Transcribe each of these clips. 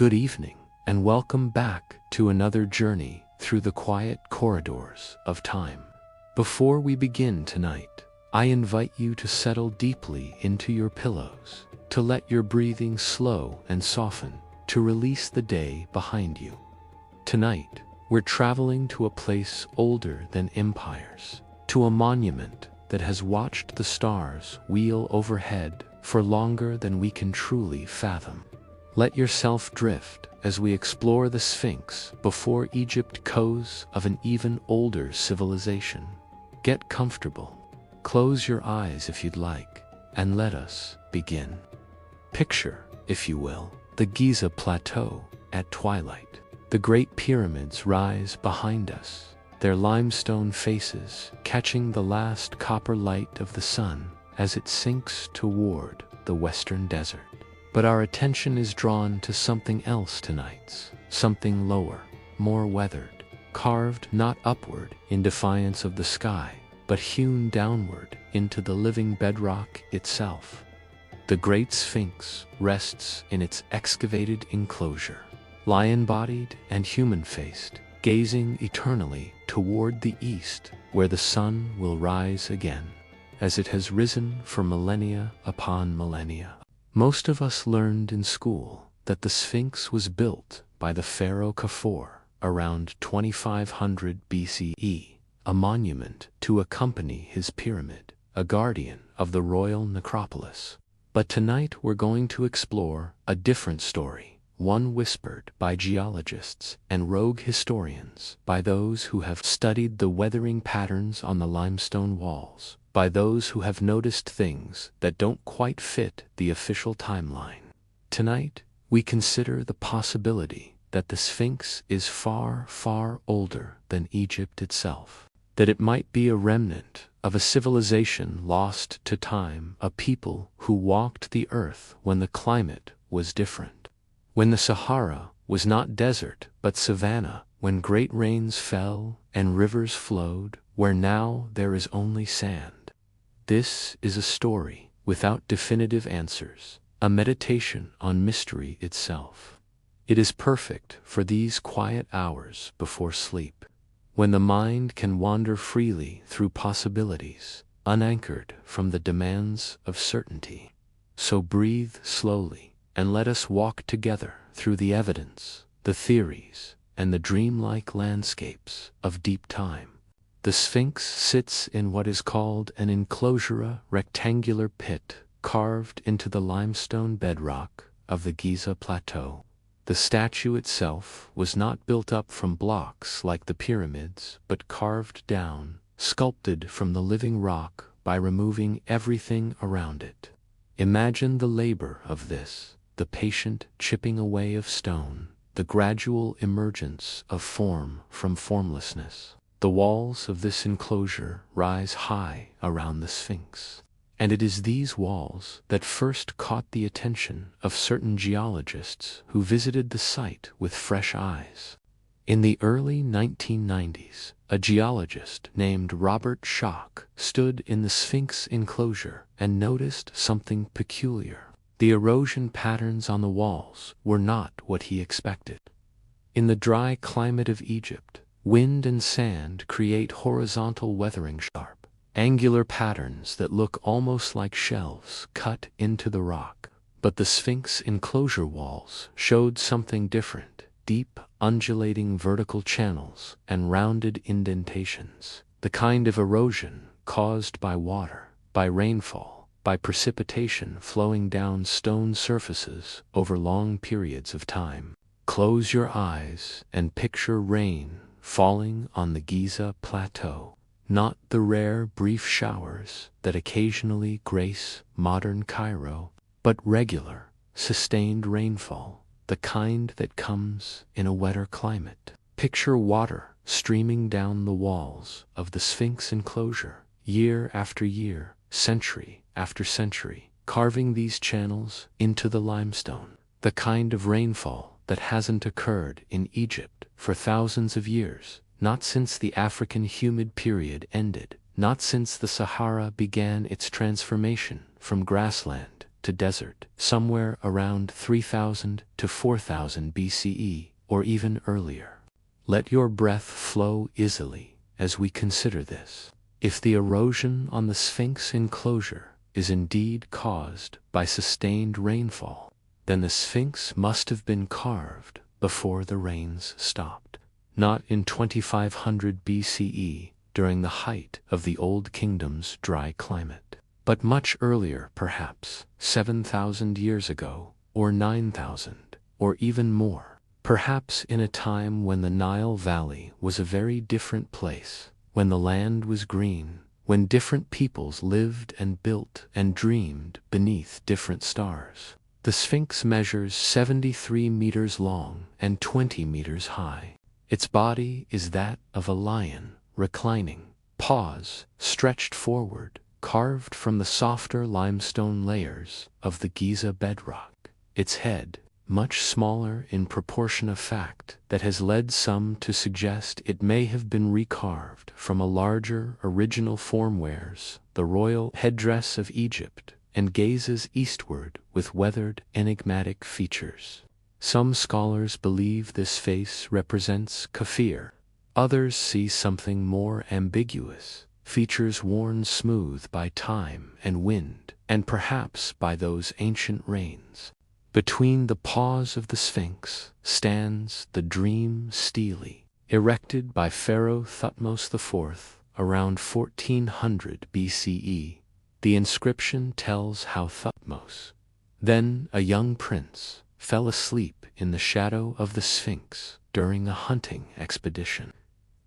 Good evening, and welcome back to another journey through the quiet corridors of time. Before we begin tonight, I invite you to settle deeply into your pillows, to let your breathing slow and soften, to release the day behind you. Tonight, we're traveling to a place older than empires, to a monument that has watched the stars wheel overhead for longer than we can truly fathom. Let yourself drift as we explore the Sphinx before Egypt coes of an even older civilization. Get comfortable, close your eyes if you'd like, and let us begin. Picture, if you will, the Giza plateau at twilight. The Great Pyramids rise behind us, their limestone faces catching the last copper light of the sun as it sinks toward the western desert. But our attention is drawn to something else tonight, something lower, more weathered, carved not upward in defiance of the sky, but hewn downward into the living bedrock itself. The Great Sphinx rests in its excavated enclosure, lion-bodied and human-faced, gazing eternally toward the east where the sun will rise again, as it has risen for millennia upon millennia. Most of us learned in school that the Sphinx was built by the pharaoh Khufu around 2500 BCE, a monument to accompany his pyramid, a guardian of the royal necropolis. But tonight we're going to explore a different story, one whispered by geologists and rogue historians, by those who have studied the weathering patterns on the limestone walls, by those who have noticed things that don't quite fit the official timeline. Tonight, we consider the possibility that the Sphinx is far, far older than Egypt itself, that it might be a remnant of a civilization lost to time, a people who walked the earth when the climate was different, when the Sahara was not desert but savanna, when great rains fell and rivers flowed, where now there is only sand. This is a story without definitive answers, a meditation on mystery itself. It is perfect for these quiet hours before sleep, when the mind can wander freely through possibilities, unanchored from the demands of certainty. So breathe slowly, and let us walk together through the evidence, the theories, and the dreamlike landscapes of deep time. The Sphinx sits in what is called an enclosure, a rectangular pit carved into the limestone bedrock of the Giza plateau. The statue itself was not built up from blocks like the pyramids, but carved down, sculpted from the living rock by removing everything around it. Imagine the labor of this, the patient chipping away of stone, the gradual emergence of form from formlessness. The walls of this enclosure rise high around the Sphinx, and it is these walls that first caught the attention of certain geologists who visited the site with fresh eyes. In the early 1990s, a geologist named Robert Schoch stood in the Sphinx enclosure and noticed something peculiar. The erosion patterns on the walls were not what he expected. In the dry climate of Egypt, wind and sand create horizontal weathering, sharp, angular patterns that look almost like shelves cut into the rock. But the Sphinx enclosure walls showed something different: deep, undulating vertical channels and rounded indentations, the kind of erosion caused by water, by rainfall, by precipitation flowing down stone surfaces over long periods of time. Close your eyes and picture rain falling on the Giza plateau, not the rare brief showers that occasionally grace modern Cairo, but regular, sustained rainfall, the kind that comes in a wetter climate. Picture water streaming down the walls of the Sphinx enclosure, year after year, century after century, carving these channels into the limestone, the kind of rainfall that hasn't occurred in Egypt for thousands of years, not since the African humid period ended, not since the Sahara began its transformation from grassland to desert somewhere around 3000 to 4000 BCE or even earlier. Let your breath flow easily as we consider this. If the erosion on the Sphinx enclosure is indeed caused by sustained rainfall, then the Sphinx must have been carved before the rains stopped. Not in 2500 BCE during the height of the Old Kingdom's dry climate, but much earlier, perhaps 7,000 years ago, or 9,000, or even more, perhaps in a time when the Nile Valley was a very different place, when the land was green, when different peoples lived and built and dreamed beneath different stars. The Sphinx measures 73 meters long and 20 meters high. Its body is that of a lion, reclining, paws stretched forward, carved from the softer limestone layers of the Giza bedrock. Its head, much smaller in proportion, a fact that has led some to suggest it may have been recarved from a larger original form, wears the royal headdress of Egypt and gazes eastward with weathered, enigmatic features. Some scholars believe this face represents Kafir. Others see something more ambiguous, features worn smooth by time and wind, and perhaps by those ancient rains. Between the paws of the Sphinx stands the dream stele, erected by Pharaoh Thutmose IV around 1400 BCE. The inscription tells how Thutmose, then a young prince, fell asleep in the shadow of the Sphinx during a hunting expedition.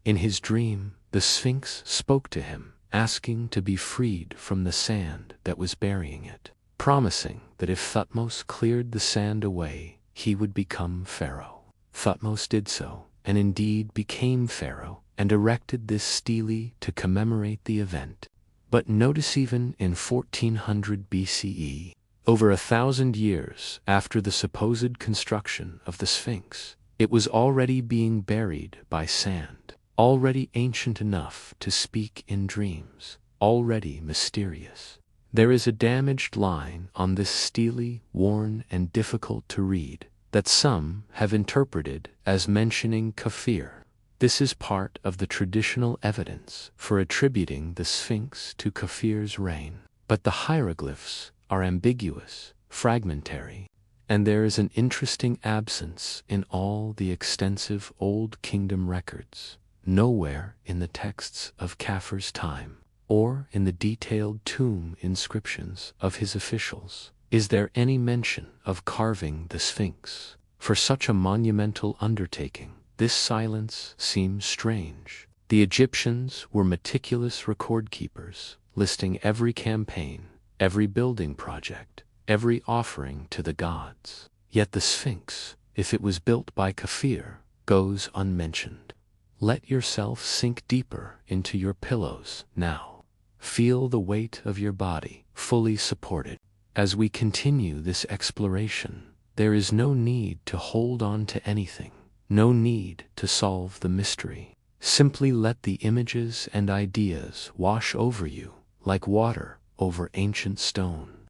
In his dream, the Sphinx spoke to him, asking to be freed from the sand that was burying it, promising that if Thutmose cleared the sand away, he would become pharaoh. Thutmose did so, and indeed became pharaoh, and erected this stele to commemorate the event. But notice, even in 1400 BCE, over 1,000 years after the supposed construction of the Sphinx, it was already being buried by sand, already ancient enough to speak in dreams, already mysterious. There is a damaged line on this stele, worn and difficult to read, that some have interpreted as mentioning Kafir. This is part of the traditional evidence for attributing the Sphinx to Kafir's reign. But the hieroglyphs are ambiguous, fragmentary, and there is an interesting absence in all the extensive Old Kingdom records. Nowhere in the texts of Kafir's time, or in the detailed tomb inscriptions of his officials, is there any mention of carving the Sphinx. For such a monumental undertaking, this silence seems strange. The Egyptians were meticulous record keepers, listing every campaign, every building project, every offering to the gods. Yet the Sphinx, if it was built by Kafir, goes unmentioned. Let yourself sink deeper into your pillows now. Feel the weight of your body fully supported. As we continue this exploration, there is no need to hold on to anything, no need to solve the mystery. Simply let the images and ideas wash over you like water over ancient stone.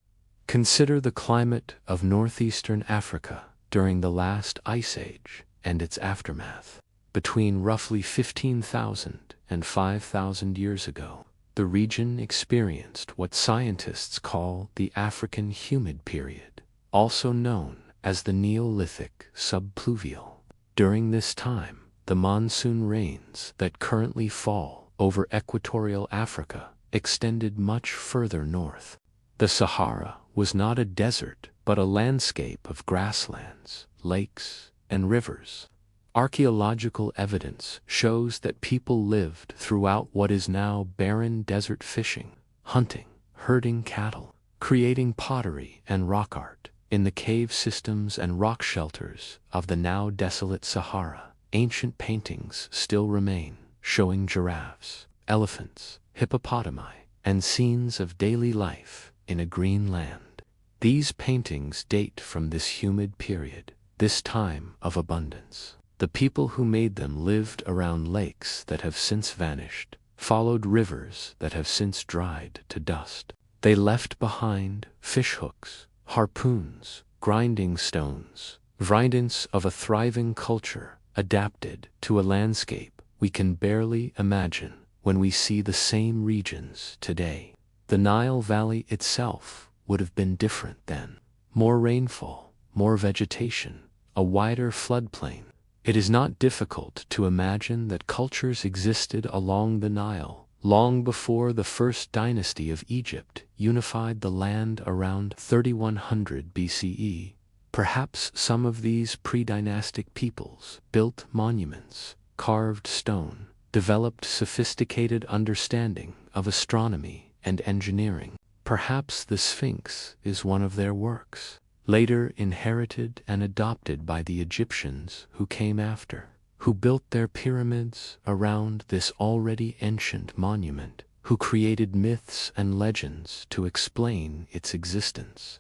Consider the climate of northeastern Africa during the last ice age and its aftermath. Between roughly 15,000 and 5,000 years ago, the region experienced what scientists call the African humid period, also known as the Neolithic subpluvial. During this time, the monsoon rains that currently fall over equatorial Africa extended much further north. The Sahara was not a desert, but a landscape of grasslands, lakes, and rivers. Archaeological evidence shows that people lived throughout what is now barren desert, fishing, hunting, herding cattle, creating pottery and rock art. In the cave systems and rock shelters of the now desolate Sahara, ancient paintings still remain, showing giraffes, elephants, hippopotami, and scenes of daily life in a green land. These paintings date from this humid period, this time of abundance. The people who made them lived around lakes that have since vanished, followed rivers that have since dried to dust. They left behind fish hooks, harpoons, grinding stones, evidence of a thriving culture adapted to a landscape we can barely imagine when we see the same regions today. The Nile Valley itself would have been different then. More rainfall, more vegetation, a wider floodplain. It is not difficult to imagine that cultures existed along the Nile long before the first dynasty of Egypt unified the land around 3100 BCE. Perhaps some of these pre-dynastic peoples built monuments, carved stone, developed sophisticated understanding of astronomy and engineering. Perhaps the Sphinx is one of their works, later inherited and adopted by the Egyptians who came after, who built their pyramids around this already ancient monument, who created myths and legends to explain its existence.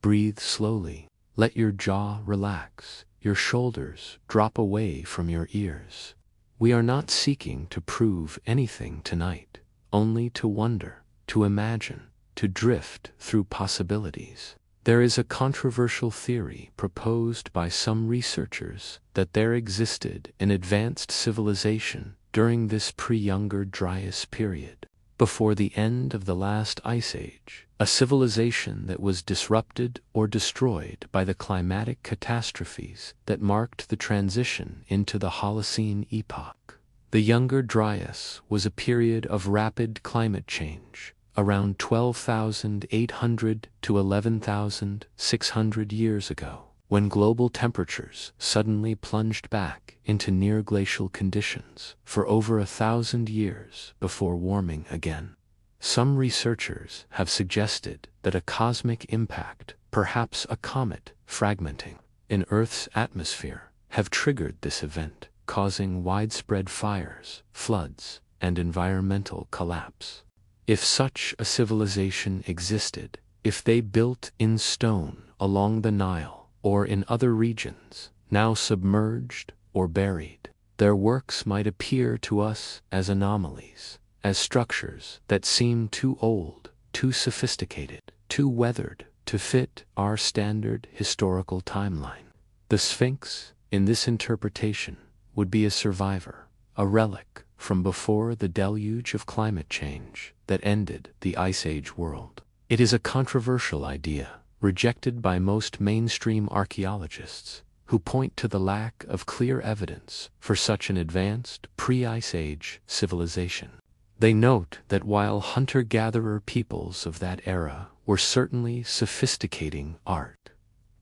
Breathe slowly. Let your jaw relax, your shoulders drop away from your ears. We are not seeking to prove anything tonight, only to wonder, to imagine, to drift through possibilities. There is a controversial theory proposed by some researchers that there existed an advanced civilization during this pre-Younger Dryas period, before the end of the last ice age, a civilization that was disrupted or destroyed by the climatic catastrophes that marked the transition into the Holocene epoch. The Younger Dryas was a period of rapid climate change, around 12,800 to 11,600 years ago, when global temperatures suddenly plunged back into near-glacial conditions for over 1,000 years before warming again. Some researchers have suggested that a cosmic impact, perhaps a comet fragmenting in Earth's atmosphere, have triggered this event, causing widespread fires, floods, and environmental collapse. If such a civilization existed, if they built in stone along the Nile or in other regions, now submerged or buried, their works might appear to us as anomalies, as structures that seem too old, too sophisticated, too weathered to fit our standard historical timeline. The Sphinx, in this interpretation, would be a survivor, a relic from before the deluge of climate change that ended the Ice Age world. It is a controversial idea, rejected by most mainstream archaeologists, who point to the lack of clear evidence for such an advanced pre-Ice Age civilization. They note that while hunter-gatherer peoples of that era were certainly sophisticating art,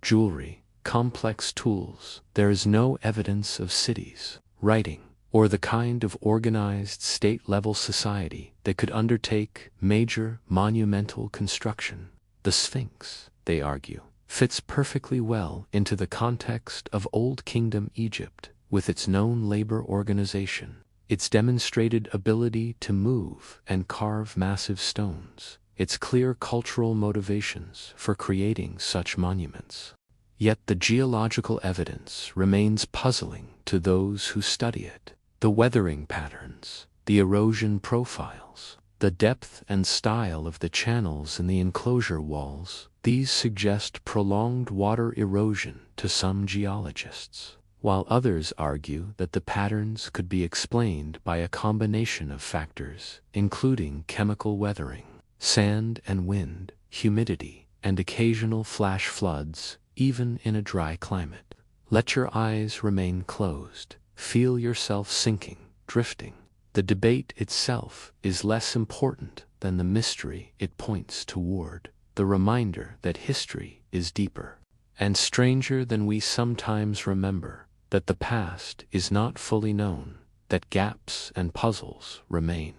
jewelry, complex tools, there is no evidence of cities, writing, or the kind of organized state-level society that could undertake major monumental construction. The Sphinx, they argue, fits perfectly well into the context of Old Kingdom Egypt, with its known labor organization, its demonstrated ability to move and carve massive stones, its clear cultural motivations for creating such monuments. Yet the geological evidence remains puzzling to those who study it. The weathering patterns, the erosion profiles, the depth and style of the channels in the enclosure walls, these suggest prolonged water erosion to some geologists, while others argue that the patterns could be explained by a combination of factors, including chemical weathering, sand and wind, humidity, and occasional flash floods, even in a dry climate. Let your eyes remain closed. Feel yourself sinking, drifting. The debate itself is less important than the mystery it points toward, the reminder that history is deeper and stranger than we sometimes remember, that the past is not fully known, that gaps and puzzles remain.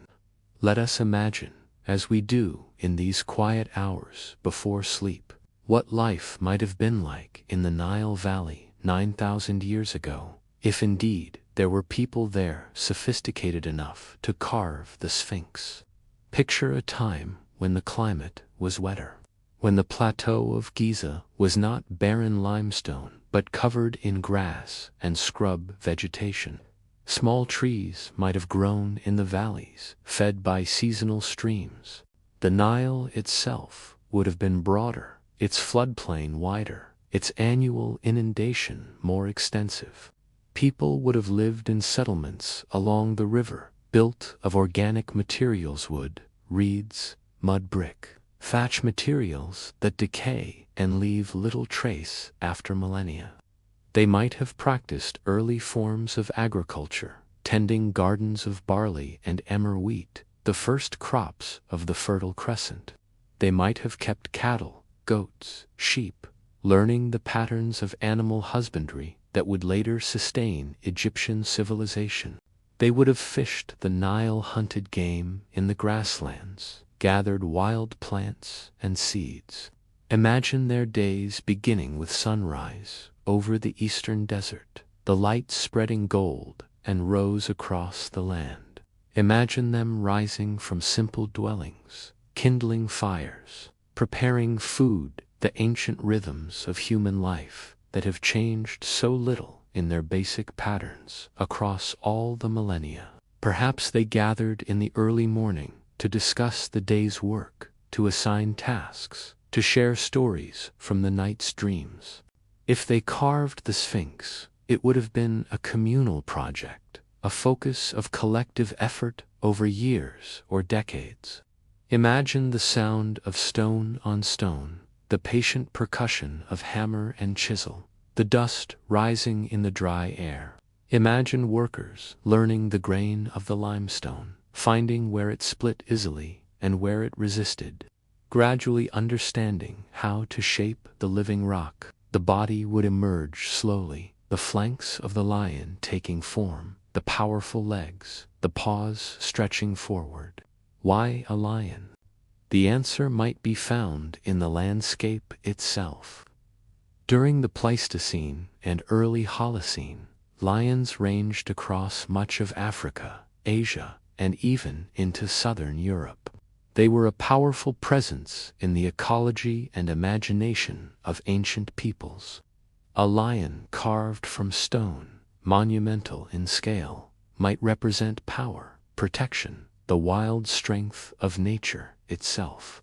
Let us imagine, as we do in these quiet hours before sleep, what life might have been like in the Nile Valley 9,000 years ago, if indeed there were people there sophisticated enough to carve the Sphinx. Picture a time when the climate was wetter, when the plateau of Giza was not barren limestone but covered in grass and scrub vegetation. Small trees might have grown in the valleys, fed by seasonal streams. The Nile itself would have been broader, its floodplain wider, its annual inundation more extensive. People would have lived in settlements along the river, built of organic materials, wood, reeds, mud brick, thatch, materials that decay and leave little trace after millennia. They might have practiced early forms of agriculture, tending gardens of barley and emmer wheat, the first crops of the Fertile Crescent. They might have kept cattle, goats, sheep, learning the patterns of animal husbandry that would later sustain Egyptian civilization. They would have fished the Nile, hunted game in the grasslands, gathered wild plants and seeds. Imagine their days beginning with sunrise over the eastern desert, the light spreading gold and rose across the land. Imagine them rising from simple dwellings, kindling fires, preparing food, the ancient rhythms of human life that have changed so little in their basic patterns across all the millennia. Perhaps they gathered in the early morning to discuss the day's work, to assign tasks, to share stories from the night's dreams. If they carved the Sphinx, it would have been a communal project, a focus of collective effort over years or decades. Imagine the sound of stone on stone, the patient percussion of hammer and chisel, the dust rising in the dry air. Imagine workers learning the grain of the limestone, finding where it split easily and where it resisted, gradually understanding how to shape the living rock. The body would emerge slowly, the flanks of the lion taking form, the powerful legs, the paws stretching forward. Why a lion? The answer might be found in the landscape itself. During the Pleistocene and early Holocene, lions ranged across much of Africa, Asia, and even into southern Europe. They were a powerful presence in the ecology and imagination of ancient peoples. A lion carved from stone, monumental in scale, might represent power, protection, the wild strength of nature itself.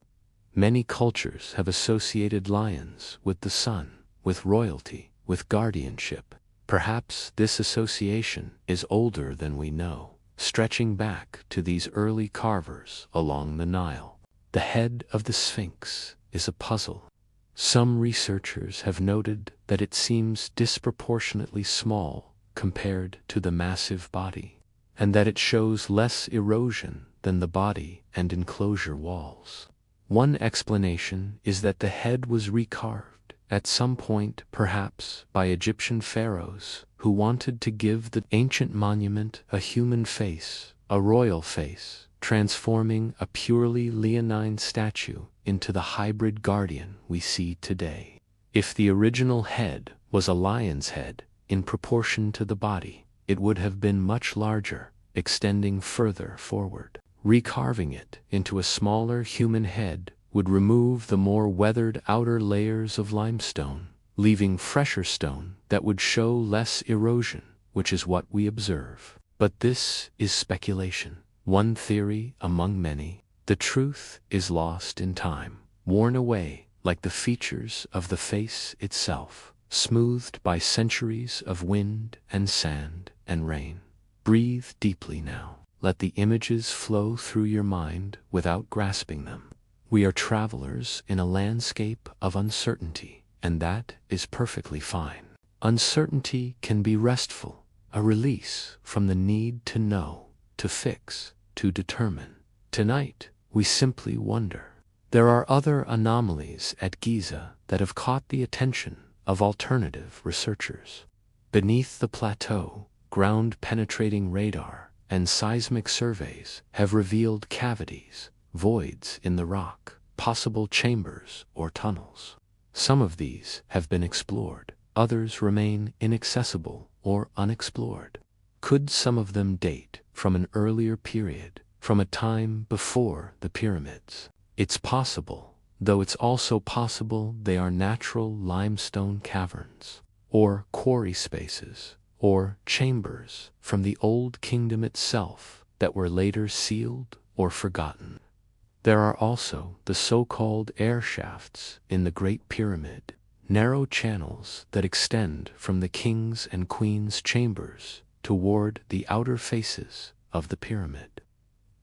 Many cultures have associated lions with the sun, with royalty, with guardianship. Perhaps this association is older than we know, stretching back to these early carvers along the Nile. The head of the Sphinx is a puzzle. Some researchers have noted that it seems disproportionately small compared to the massive body, and that it shows less erosion than the body and enclosure walls. One explanation is that the head was recarved at some point, perhaps by Egyptian pharaohs who wanted to give the ancient monument a human face, a royal face, transforming a purely leonine statue into the hybrid guardian we see today. If the original head was a lion's head, in proportion to the body, it would have been much larger, extending further forward. Recarving it into a smaller human head would remove the more weathered outer layers of limestone, leaving fresher stone that would show less erosion, which is what we observe. But this is speculation, one theory among many. The truth is lost in time, worn away like the features of the face itself, smoothed by centuries of wind and sand and rain. Breathe deeply now. Let the images flow through your mind without grasping them. We are travelers in a landscape of uncertainty, and that is perfectly fine. Uncertainty can be restful, a release from the need to know, to fix, to determine. Tonight, we simply wonder. There are other anomalies at Giza that have caught the attention of alternative researchers. Beneath the plateau, ground-penetrating radar and seismic surveys have revealed cavities, voids in the rock, possible chambers or tunnels. Some of these have been explored, others remain inaccessible or unexplored. Could some of them date from an earlier period, from a time before the pyramids? It's possible, though it's also possible they are natural limestone caverns, or quarry spaces, or chambers from the Old Kingdom itself that were later sealed or forgotten. There are also the so-called air shafts in the Great Pyramid, narrow channels that extend from the king's and queen's chambers toward the outer faces of the pyramid.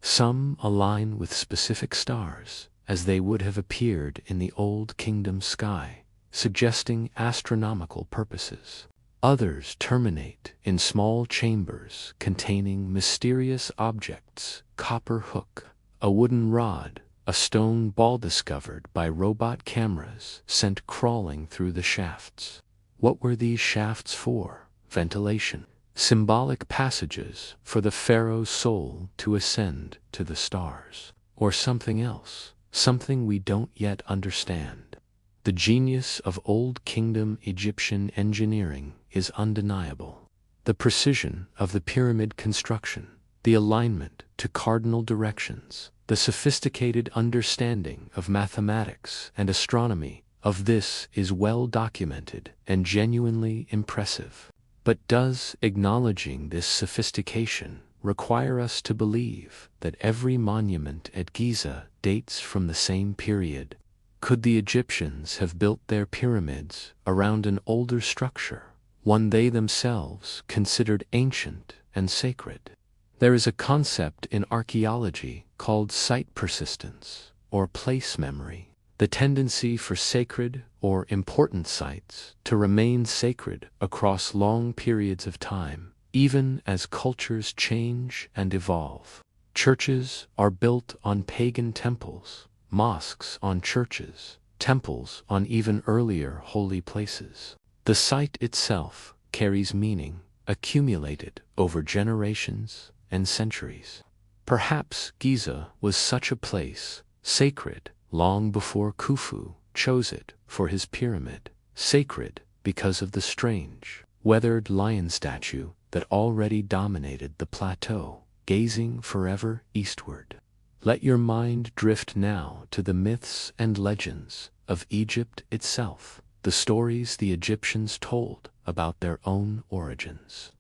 Some align with specific stars, as they would have appeared in the Old Kingdom sky, suggesting astronomical purposes. Others terminate in small chambers containing mysterious objects: copper hook, a wooden rod, a stone ball discovered by robot cameras sent crawling through the shafts. What were these shafts for? Ventilation. Symbolic passages for the pharaoh's soul to ascend to the stars. Or something else, something we don't yet understand. The genius of Old Kingdom Egyptian engineering is undeniable. The precision of the pyramid construction, the alignment to cardinal directions, the sophisticated understanding of mathematics and astronomy, of this is well documented and genuinely impressive. But does acknowledging this sophistication require us to believe that every monument at Giza dates from the same period? Could the Egyptians have built their pyramids around an older structure, one they themselves considered ancient and sacred? There is a concept in archaeology called site persistence, or place memory, the tendency for sacred or important sites to remain sacred across long periods of time, even as cultures change and evolve. Churches are built on pagan temples, mosques on churches, temples on even earlier holy places. The site itself carries meaning, accumulated over generations and centuries. Perhaps Giza was such a place, sacred long before Khufu chose it for his pyramid, sacred because of the strange, weathered lion statue that already dominated the plateau, gazing forever eastward. Let your mind drift now to the myths and legends of Egypt itself, the stories the Egyptians told about their own origins.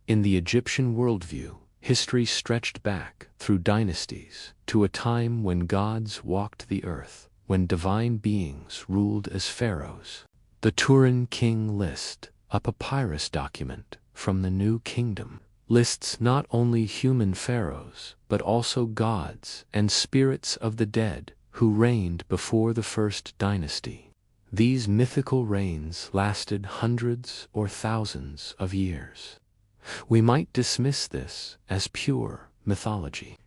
In the Egyptian worldview, history stretched back through dynasties to a time when gods walked the earth, when divine beings ruled as pharaohs. The Turin King List, a papyrus document from the New Kingdom, lists not only human pharaohs but also gods and spirits of the dead who reigned before the first dynasty. These mythical reigns lasted hundreds or thousands of years. We might dismiss this as pure mythology,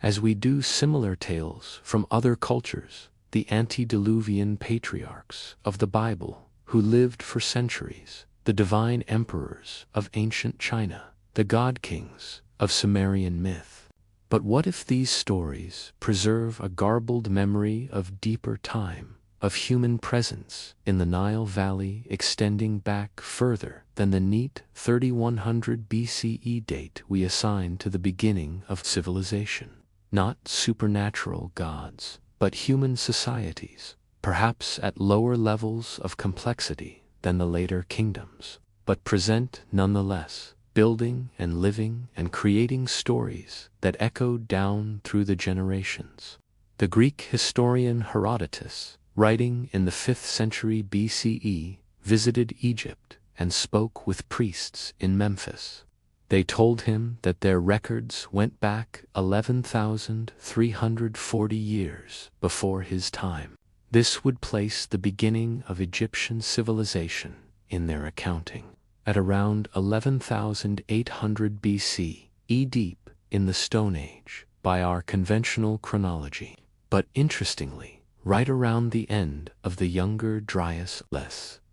as we do similar tales from other cultures, the antediluvian patriarchs of the Bible who lived for centuries, the divine emperors of ancient China, the god kings of Sumerian myth. But what if these stories preserve a garbled memory of deeper time, of human presence in the Nile Valley extending back further than the neat 3100 BCE date we assign to the beginning of civilization? Not supernatural gods, but human societies, perhaps at lower levels of complexity than the later kingdoms, but present nonetheless, building and living and creating stories that echoed down through the generations. The Greek historian Herodotus, writing in the 5th century BCE, visited Egypt and spoke with priests in Memphis. They told him that their records went back 11,340 years before his time. This would place the beginning of Egyptian civilization in their accounting at around 11,800 BC, deep in the Stone Age by our conventional chronology. But interestingly, right around the end of the Younger Dryas,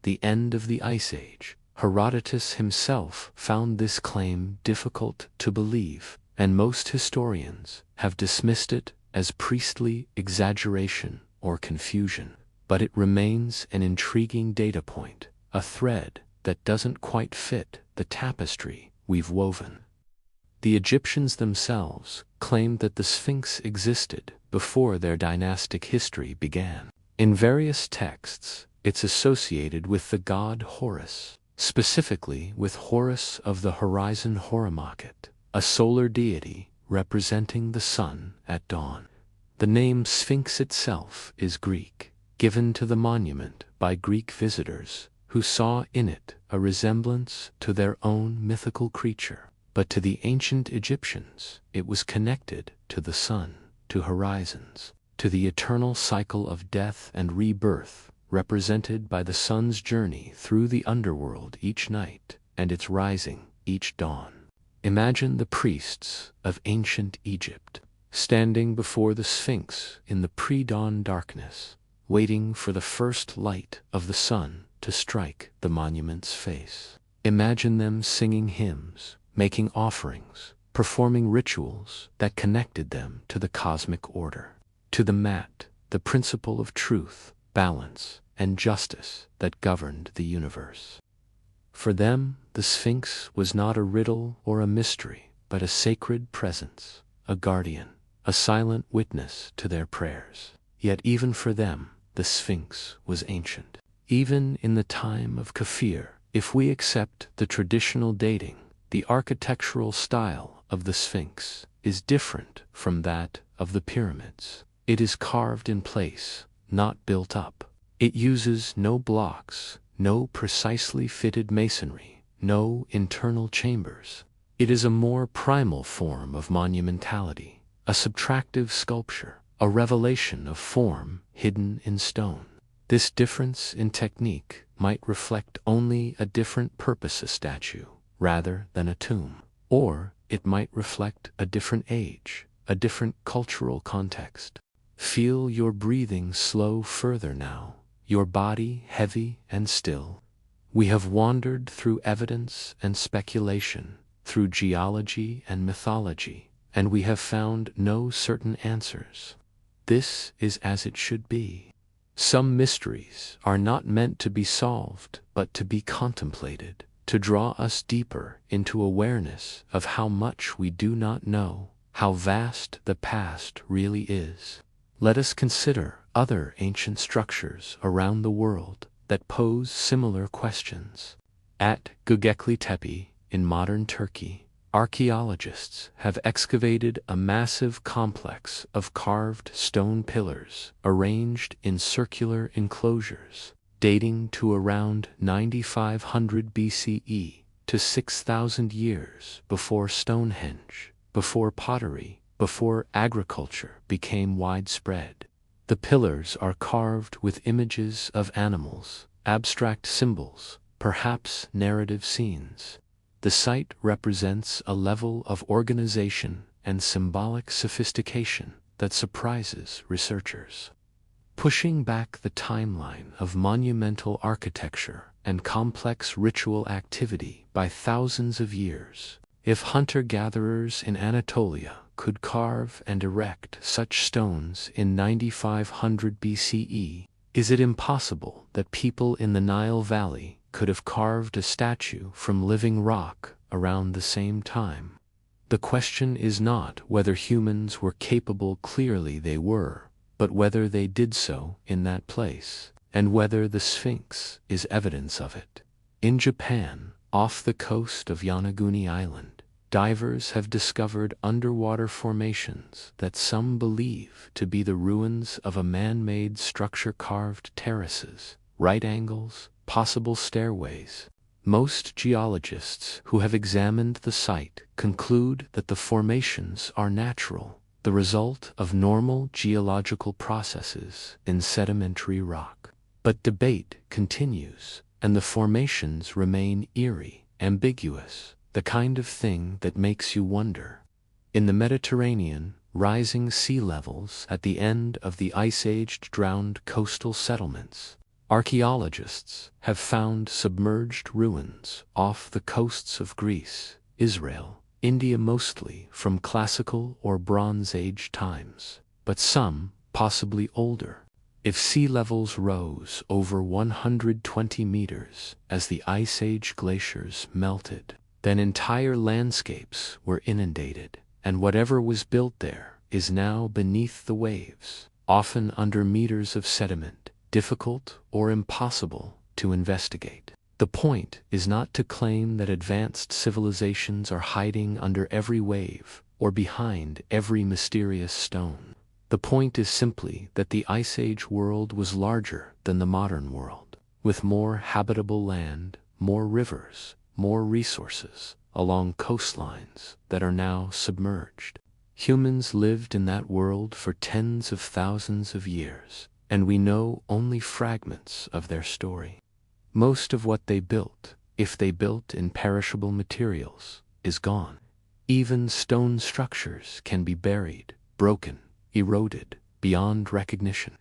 the end of the Ice Age, Herodotus himself found this claim difficult to believe, and most historians have dismissed it as priestly exaggeration or confusion. But it remains an intriguing data point, a thread that doesn't quite fit the tapestry we've woven. The Egyptians themselves claimed that the Sphinx existed before their dynastic history began. In various texts, it's associated with the god Horus, specifically with Horus of the horizon Horemakhet, a solar deity representing the sun at dawn. The name Sphinx itself is Greek, given to the monument by Greek visitors who saw in it a resemblance to their own mythical creature. But to the ancient Egyptians, it was connected to the sun, to horizons, to the eternal cycle of death and rebirth, represented by the sun's journey through the underworld each night and its rising each dawn. Imagine the priests of ancient Egypt standing before the Sphinx in the pre-dawn darkness, waiting for the first light of the sun to strike the monument's face. Imagine them singing hymns, making offerings, performing rituals that connected them to the cosmic order, to the mat, the principle of truth, balance, and justice that governed the universe. For them, the Sphinx was not a riddle or a mystery, but a sacred presence, a guardian, a silent witness to their prayers. Yet even for them, the Sphinx was ancient. Even in the time of Kafir, if we accept the traditional dating, the architectural style of the Sphinx is different from that of the pyramids. It is carved in place, not built up. It uses no blocks, no precisely fitted masonry, no internal chambers. It is a more primal form of monumentality, a subtractive sculpture, a revelation of form hidden in stone. This difference in technique might reflect only a different purpose, a statue, rather than a tomb. Or it might reflect a different age, a different cultural context. Feel your breathing slow further now, your body heavy and still. We have wandered through evidence and speculation, through geology and mythology, and we have found no certain answers. This is as it should be. Some mysteries are not meant to be solved, but to be contemplated, to draw us deeper into awareness of how much we do not know, how vast the past really is. Let us consider other ancient structures around the world that pose similar questions. At Göbekli Tepe, in modern Turkey, archaeologists have excavated a massive complex of carved stone pillars arranged in circular enclosures, dating to around 9500 BCE to 6,000 years before Stonehenge, before pottery, before agriculture became widespread. The pillars are carved with images of animals, abstract symbols, perhaps narrative scenes. The site represents a level of organization and symbolic sophistication that surprises researchers. Pushing back the timeline of monumental architecture and complex ritual activity by thousands of years, if hunter-gatherers in Anatolia could carve and erect such stones in 9500 BCE, is it impossible that people in the Nile Valley could have carved a statue from living rock around the same time? The question is not whether humans were capable, clearly they were, but whether they did so in that place, and whether the Sphinx is evidence of it. In Japan, off the coast of Yonaguni Island, divers have discovered underwater formations that some believe to be the ruins of a man-made structure, carved terraces, right angles, possible stairways. Most geologists who have examined the site conclude that the formations are natural, the result of normal geological processes in sedimentary rock. But debate continues, and the formations remain eerie, ambiguous, the kind of thing that makes you wonder. In the Mediterranean, rising sea levels at the end of the Ice Age drowned coastal settlements. Archaeologists have found submerged ruins off the coasts of Greece, Israel, India, mostly from Classical or Bronze Age times, but some possibly older. If sea levels rose over 120 meters as the Ice Age glaciers melted, then entire landscapes were inundated, and whatever was built there is now beneath the waves, often under meters of sediment, difficult or impossible to investigate. The point is not to claim that advanced civilizations are hiding under every wave or behind every mysterious stone. The point is simply that the Ice Age world was larger than the modern world, with more habitable land, more rivers, more resources along coastlines that are now submerged. Humans lived in that world for tens of thousands of years, and we know only fragments of their story. Most of what they built, if they built in perishable materials, is gone. Even stone structures can be buried, broken, eroded, beyond recognition.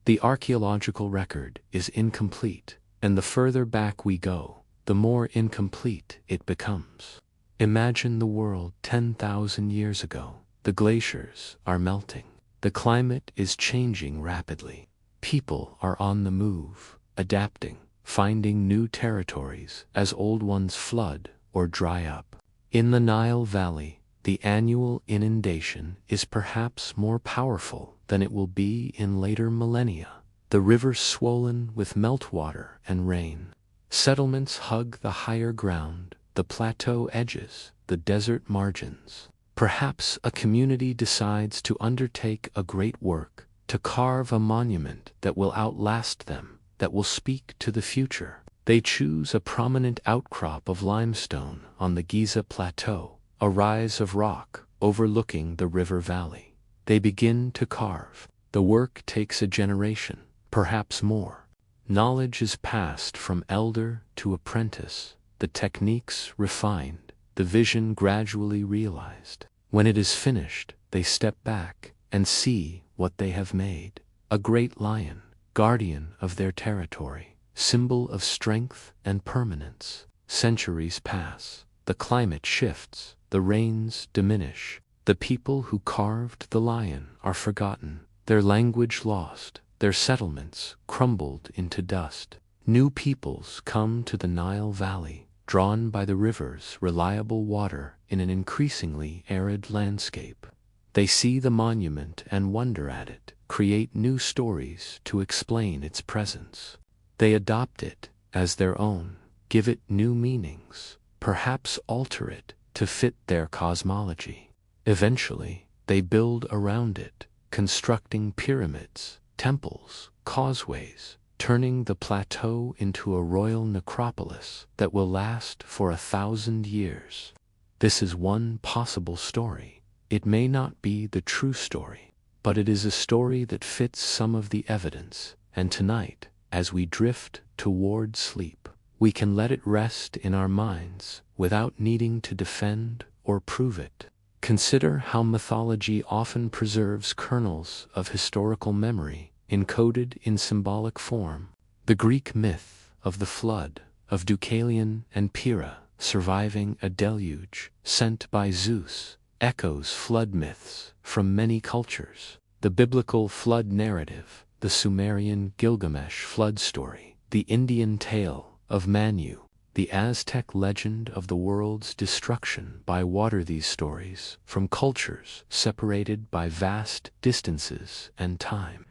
The archaeological record is incomplete, and the further back we go, the more incomplete it becomes. Imagine the world 10,000 years ago. The glaciers are melting. The climate is changing rapidly. People are on the move, adapting, finding new territories as old ones flood or dry up. In the Nile Valley, the annual inundation is perhaps more powerful than it will be in later millennia. The rivers swollen with meltwater and rain. Settlements hug the higher ground, the plateau edges, the desert margins. Perhaps a community decides to undertake a great work, to carve a monument that will outlast them, that will speak to the future. They choose a prominent outcrop of limestone on the Giza plateau, a rise of rock overlooking the river valley. They begin to carve. The work takes a generation, perhaps more. Knowledge is passed from elder to apprentice, the techniques refined, the vision gradually realized. When it is finished, they step back and see what they have made. A great lion, guardian of their territory, symbol of strength and permanence. Centuries pass, the climate shifts, the rains diminish. The people who carved the lion are forgotten, their language lost, their settlements crumbled into dust. New peoples come to the Nile Valley, drawn by the river's reliable water in an increasingly arid landscape. They see the monument and wonder at it, create new stories to explain its presence. They adopt it as their own, give it new meanings, perhaps alter it to fit their cosmology. Eventually, they build around it, constructing pyramids, temples, causeways, turning the plateau into a royal necropolis that will last for 1,000 years. This is one possible story. It may not be the true story, but it is a story that fits some of the evidence, and tonight, as we drift toward sleep, we can let it rest in our minds without needing to defend or prove it. Consider how mythology often preserves kernels of historical memory encoded in symbolic form. The Greek myth of the flood, of Deucalion and Pyrrha surviving a deluge sent by Zeus, echoes flood myths from many cultures. The biblical flood narrative, the Sumerian Gilgamesh flood story, the Indian tale of Manu, the Aztec legend of the world's destruction by water. These stories from cultures separated by vast distances and time.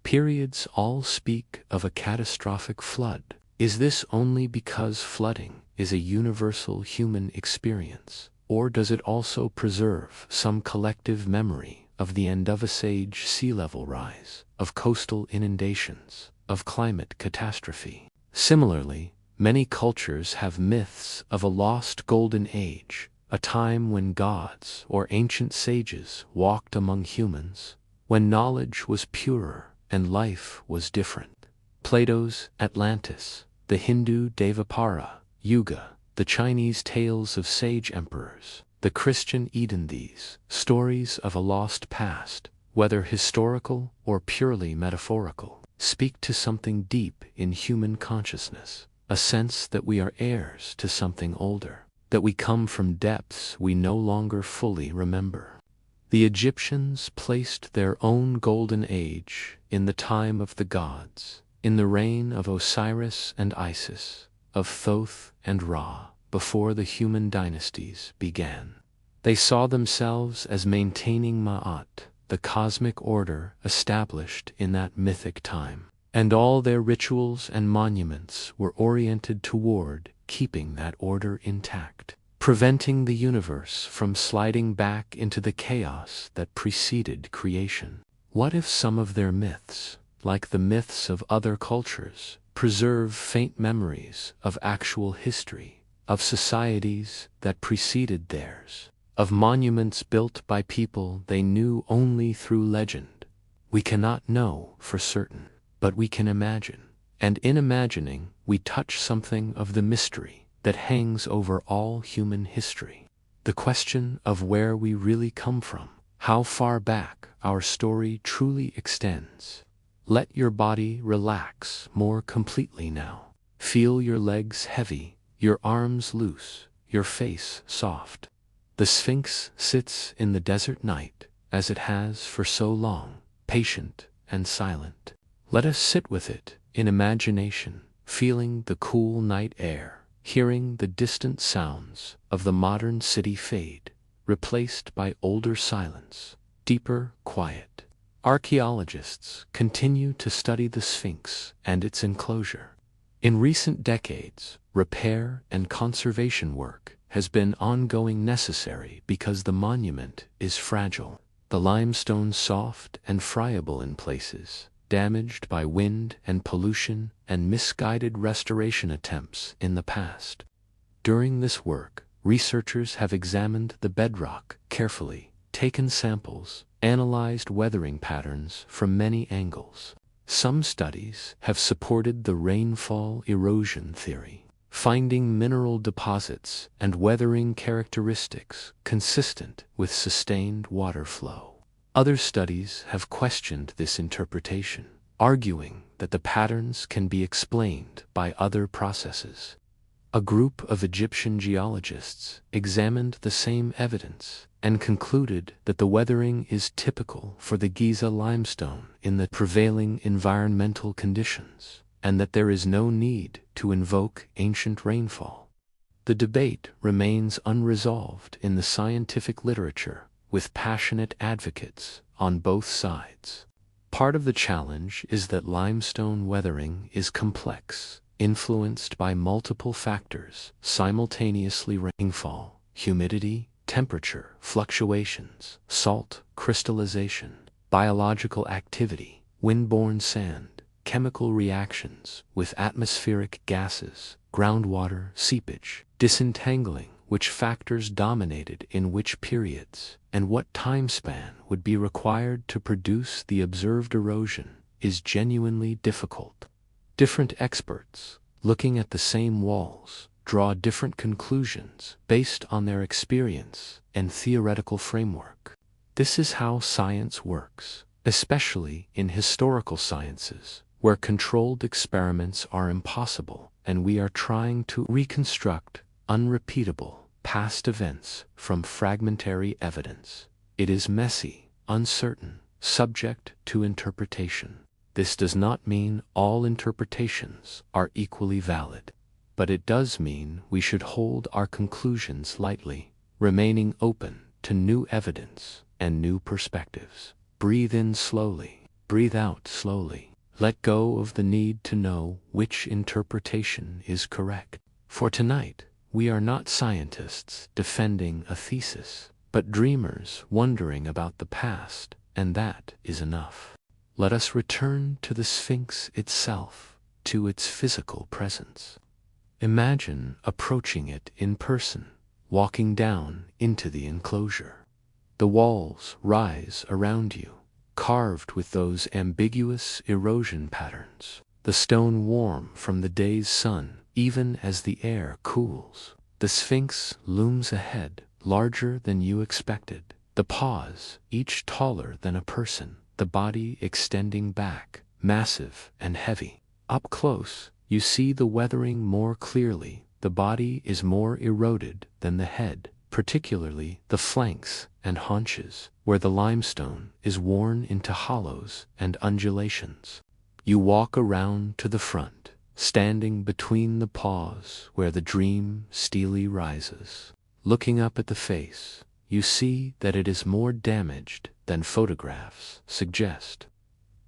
Periods all speak of a catastrophic flood. Is this only because flooding is a universal human experience, or does it also preserve some collective memory of the Endovasage sea level rise, of coastal inundations, of climate catastrophe? Similarly, many cultures have myths of a lost golden age, a time when gods or ancient sages walked among humans, when knowledge was purer and life was different. Plato's Atlantis, the Hindu Devapara Yuga, the Chinese tales of sage emperors, the Christian Eden. These stories of a lost past, whether historical or purely metaphorical, speak to something deep in human consciousness, a sense that we are heirs to something older, that we come from depths we no longer fully remember. The Egyptians placed their own golden age in the time of the gods, in the reign of Osiris and Isis, of Thoth and Ra, before the human dynasties began. They saw themselves as maintaining Ma'at, the cosmic order established in that mythic time, and all their rituals and monuments were oriented toward keeping that order intact, preventing the universe from sliding back into the chaos that preceded creation. What if some of their myths, like the myths of other cultures, preserve faint memories of actual history, of societies that preceded theirs, of monuments built by people they knew only through legend? We cannot know for certain, but we can imagine. And in imagining, we touch something of the mystery that hangs over all human history. The question of where we really come from, how far back our story truly extends. Let your body relax more completely now. Feel your legs heavy, your arms loose, your face soft. The Sphinx sits in the desert night, as it has for so long, patient and silent. Let us sit with it in imagination, feeling the cool night air, hearing the distant sounds of the modern city fade, replaced by older silence, deeper quiet. Archaeologists continue to study the Sphinx and its enclosure. In recent decades, repair and conservation work has been ongoing, necessary because the monument is fragile. The limestone soft and friable in places, damaged by wind and pollution and misguided restoration attempts in the past. During this work, researchers have examined the bedrock carefully, taken samples, analyzed weathering patterns from many angles. Some studies have supported the rainfall erosion theory, finding mineral deposits and weathering characteristics consistent with sustained water flow. Other studies have questioned this interpretation, arguing that the patterns can be explained by other processes. A group of Egyptian geologists examined the same evidence and concluded that the weathering is typical for the Giza limestone in the prevailing environmental conditions, and that there is no need to invoke ancient rainfall. The debate remains unresolved in the scientific literature, with passionate advocates on both sides. Part of the challenge is that limestone weathering is complex, influenced by multiple factors simultaneously: rainfall, humidity, temperature fluctuations, salt crystallization, biological activity, windborne sand, chemical reactions with atmospheric gases, groundwater seepage, disentangling which factors dominated in which periods, and what time span would be required to produce the observed erosion, is genuinely difficult. Different experts, looking at the same walls, draw different conclusions based on their experience and theoretical framework. This is how science works, especially in historical sciences, where controlled experiments are impossible, and we are trying to reconstruct unrepeatable past events from fragmentary evidence. It is messy, uncertain, subject to interpretation. This does not mean all interpretations are equally valid, but it does mean we should hold our conclusions lightly, remaining open to new evidence and new perspectives. Breathe in slowly, breathe out slowly. Let go of the need to know which interpretation is correct. For tonight, we are not scientists defending a thesis, but dreamers wondering about the past, and that is enough. Let us return to the Sphinx itself, to its physical presence. Imagine approaching it in person, walking down into the enclosure. The walls rise around you, carved with those ambiguous erosion patterns. The stone warm from the day's sun, even as the air cools. The Sphinx looms ahead, larger than you expected. The paws, each taller than a person, the body extending back, massive and heavy. Up close, you see the weathering more clearly. The body is more eroded than the head, particularly the flanks and haunches, where the limestone is worn into hollows and undulations. You walk around to the front, standing between the paws where the dream steely rises. Looking up at the face, you see that it is more damaged than photographs suggest.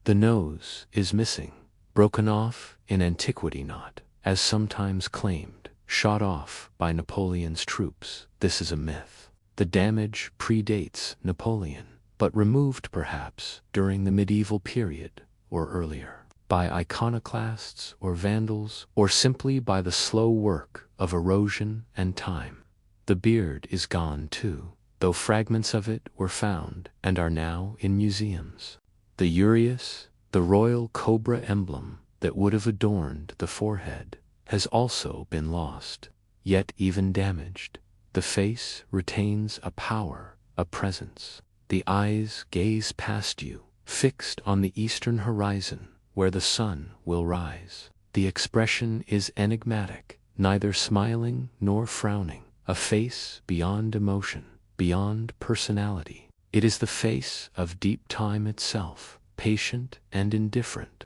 The nose is missing, broken off in antiquity, not, as sometimes claimed, shot off by Napoleon's troops. This is a myth. The damage predates Napoleon. but removed perhaps during the medieval period or earlier, by iconoclasts or vandals, or simply by the slow work of erosion and time. The beard is gone too, though fragments of it were found and are now in museums. The uraeus, the royal cobra emblem that would have adorned the forehead, has also been lost. Yet even damaged, the face retains a power, a presence. The eyes gaze past you, fixed on the eastern horizon, where the sun will rise. The expression is enigmatic, neither smiling nor frowning, a face beyond emotion, beyond personality. It is the face of deep time itself, patient and indifferent.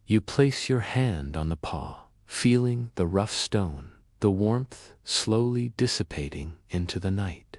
You place your hand on the paw, feeling the rough stone, the warmth slowly dissipating into the night.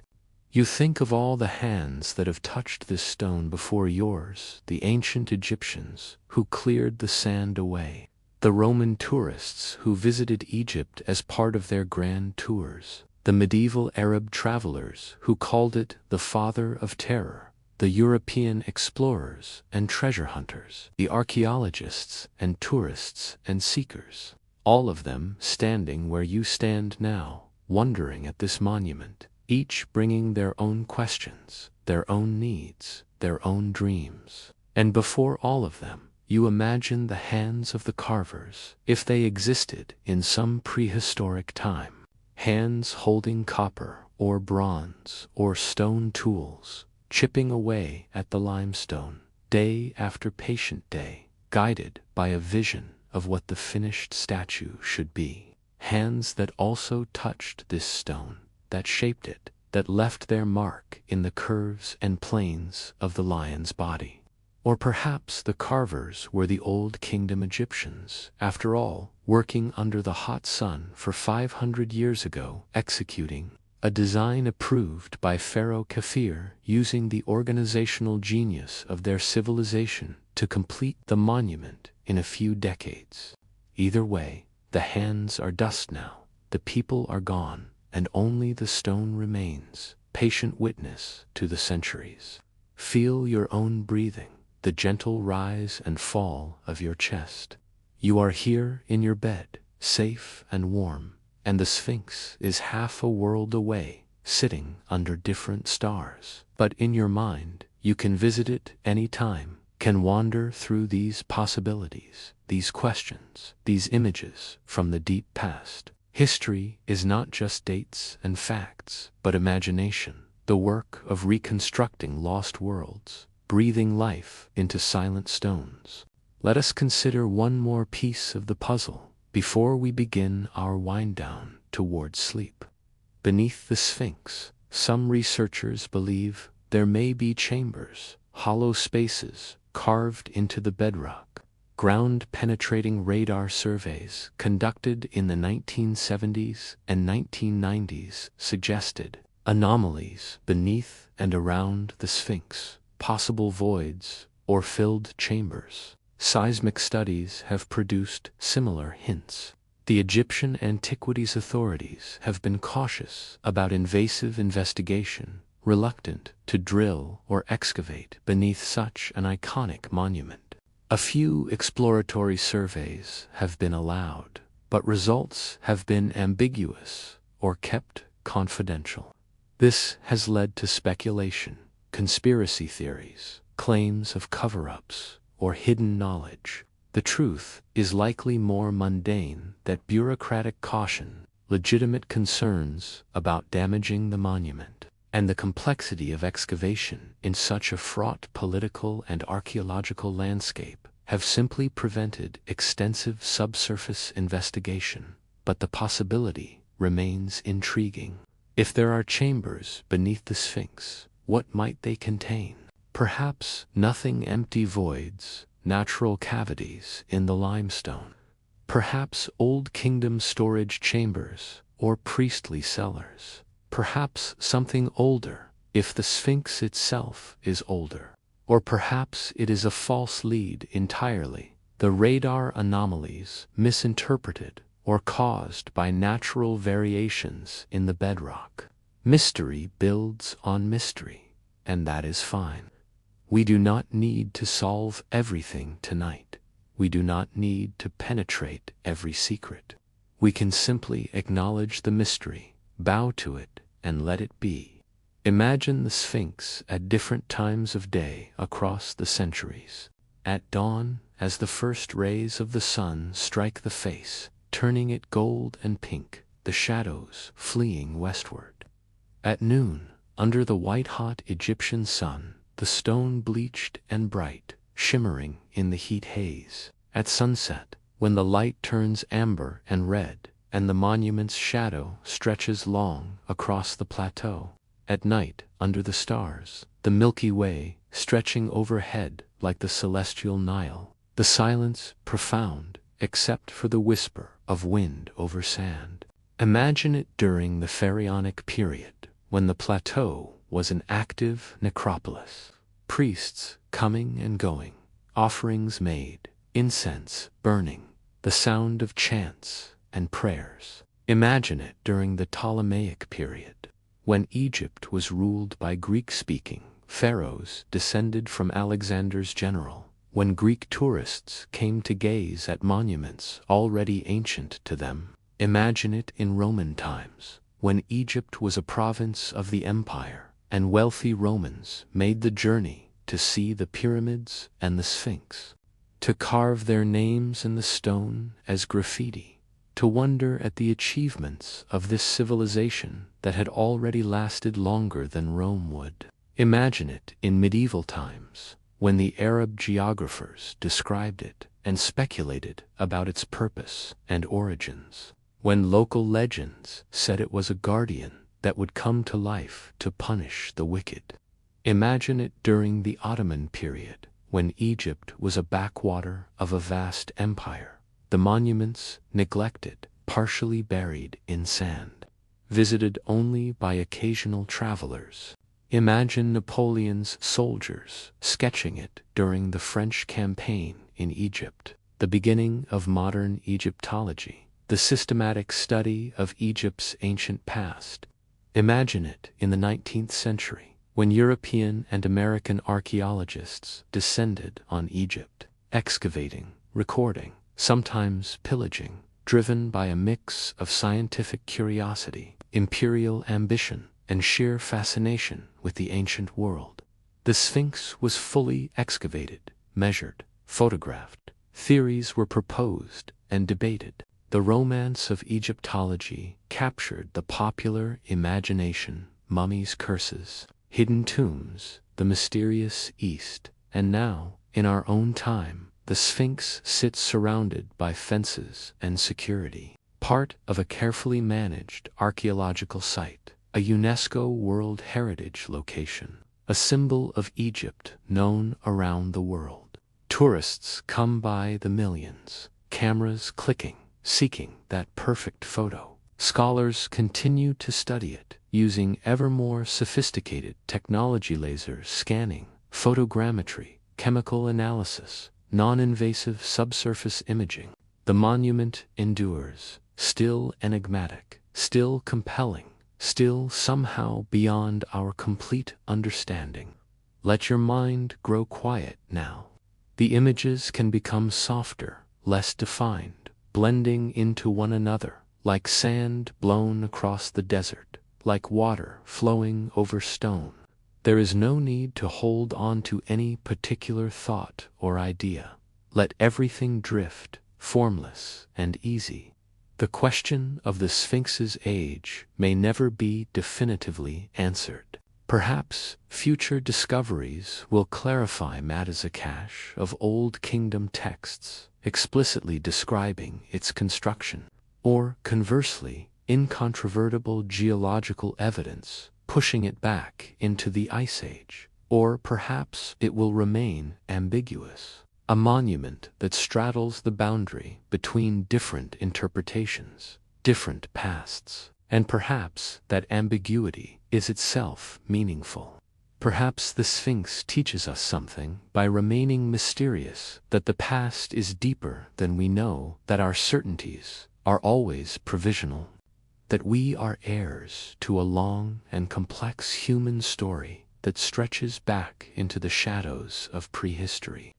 You think of all the hands that have touched this stone before yours, the ancient Egyptians who cleared the sand away, the Roman tourists who visited Egypt as part of their grand tours, the medieval Arab travelers who called it the father of terror, the European explorers and treasure hunters, the archaeologists and tourists and seekers, all of them standing where you stand now, wondering at this monument, each bringing their own questions, their own needs, their own dreams. And before all of them, you imagine the hands of the carvers, if they existed in some prehistoric time. Hands holding copper or bronze or stone tools, chipping away at the limestone, day after patient day, guided by a vision of what the finished statue should be. Hands that also touched this stone, that shaped it, that left their mark in the curves and planes of the lion's body. Or perhaps the carvers were the Old Kingdom Egyptians, after all, working under the hot sun for 500 years ago, executing a design approved by Pharaoh Khafre, using the organizational genius of their civilization to complete the monument in a few decades. Either way, the hands are dust now, the people are gone, and only the stone remains, patient witness to the centuries. Feel your own breathing, the gentle rise and fall of your chest. You are here in your bed, safe and warm, and the Sphinx is half a world away, sitting under different stars. But in your mind, you can visit it any time, can wander through these possibilities, these questions, these images from the deep past. History is not just dates and facts, but imagination, the work of reconstructing lost worlds, breathing life into silent stones. Let us consider one more piece of the puzzle before we begin our wind down towards sleep. Beneath the Sphinx, some researchers believe there may be chambers, hollow spaces carved into the bedrock. Ground-penetrating radar surveys conducted in the 1970s and 1990s suggested anomalies beneath and around the Sphinx, possible voids or filled chambers. Seismic studies have produced similar hints. The Egyptian Antiquities authorities have been cautious about invasive investigation, reluctant to drill or excavate beneath such an iconic monument. A few exploratory surveys have been allowed, but results have been ambiguous or kept confidential. This has led to speculation, conspiracy theories, claims of cover-ups, or hidden knowledge. The truth is likely more mundane: that bureaucratic caution, legitimate concerns about damaging the monument, and the complexity of excavation in such a fraught political and archaeological landscape have simply prevented extensive subsurface investigation. But the possibility remains intriguing. If there are chambers beneath the Sphinx, what might they contain? Perhaps nothing, empty voids, natural cavities in the limestone. Perhaps Old Kingdom storage chambers or priestly cellars. Perhaps something older, if the Sphinx itself is older. Or perhaps it is a false lead entirely, the radar anomalies misinterpreted or caused by natural variations in the bedrock. Mystery builds on mystery, and that is fine. We do not need to solve everything tonight. We do not need to penetrate every secret. We can simply acknowledge the mystery, bow to it, and let it be. Imagine the Sphinx at different times of day across the centuries. At dawn, as the first rays of the sun strike the face, turning it gold and pink, the shadows fleeing westward. At noon, under the white-hot Egyptian sun, the stone bleached and bright, shimmering in the heat haze. At sunset, when the light turns amber and red, and the monument's shadow stretches long across the plateau. At night, under the stars, the Milky Way stretching overhead like the celestial Nile, the silence profound except for the whisper of wind over sand. Imagine it during the Pharaonic period, when the plateau was an active necropolis. Priests coming and going, offerings made, incense burning, the sound of chants and prayers. Imagine it during the Ptolemaic period, when Egypt was ruled by Greek-speaking pharaohs descended from Alexander's general, when Greek tourists came to gaze at monuments already ancient to them. Imagine it in Roman times, when Egypt was a province of the empire, and wealthy Romans made the journey to see the pyramids and the Sphinx, to carve their names in the stone as graffiti, to wonder at the achievements of this civilization that had already lasted longer than Rome would. Imagine it in medieval times, when the Arab geographers described it and speculated about its purpose and origins, when local legends said it was a guardian that would come to life to punish the wicked. Imagine it during the Ottoman period, when Egypt was a backwater of a vast empire, the monuments neglected, partially buried in sand, visited only by occasional travelers. Imagine Napoleon's soldiers sketching it during the French campaign in Egypt, the beginning of modern Egyptology, the systematic study of Egypt's ancient past. Imagine it in the 19th century, when European and American archaeologists descended on Egypt, excavating, recording, sometimes pillaging, driven by a mix of scientific curiosity, imperial ambition, and sheer fascination with the ancient world. The Sphinx was fully excavated, measured, photographed. Theories were proposed and debated. The romance of Egyptology captured the popular imagination, mummies' curses, hidden tombs, the mysterious East, and now, in our own time, the Sphinx sits surrounded by fences and security, part of a carefully managed archaeological site, a UNESCO World Heritage location, a symbol of Egypt known around the world. Tourists come by the millions, cameras clicking, seeking that perfect photo. Scholars continue to study it, using ever more sophisticated technology, laser scanning, photogrammetry, chemical analysis, non-invasive subsurface imaging. The monument endures, still enigmatic, still compelling, still somehow beyond our complete understanding. Let your mind grow quiet now. The images can become softer, less defined, blending into one another, like sand blown across the desert, like water flowing over stone. There is no need to hold on to any particular thought or idea. Let everything drift, formless and easy. The question of the Sphinx's age may never be definitively answered. Perhaps future discoveries will clarify matters. A cache of Old Kingdom texts explicitly describing its construction, or conversely, incontrovertible geological evidence pushing it back into the Ice Age, or perhaps it will remain ambiguous, a monument that straddles the boundary between different interpretations, different pasts, and perhaps that ambiguity is itself meaningful. Perhaps the Sphinx teaches us something by remaining mysterious, that the past is deeper than we know, that our certainties are always provisional, that we are heirs to a long and complex human story that stretches back into the shadows of prehistory.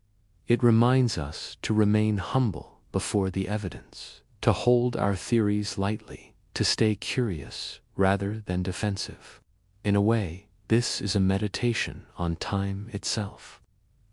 It reminds us to remain humble before the evidence, to hold our theories lightly, to stay curious rather than defensive. In a way, this is a meditation on time itself.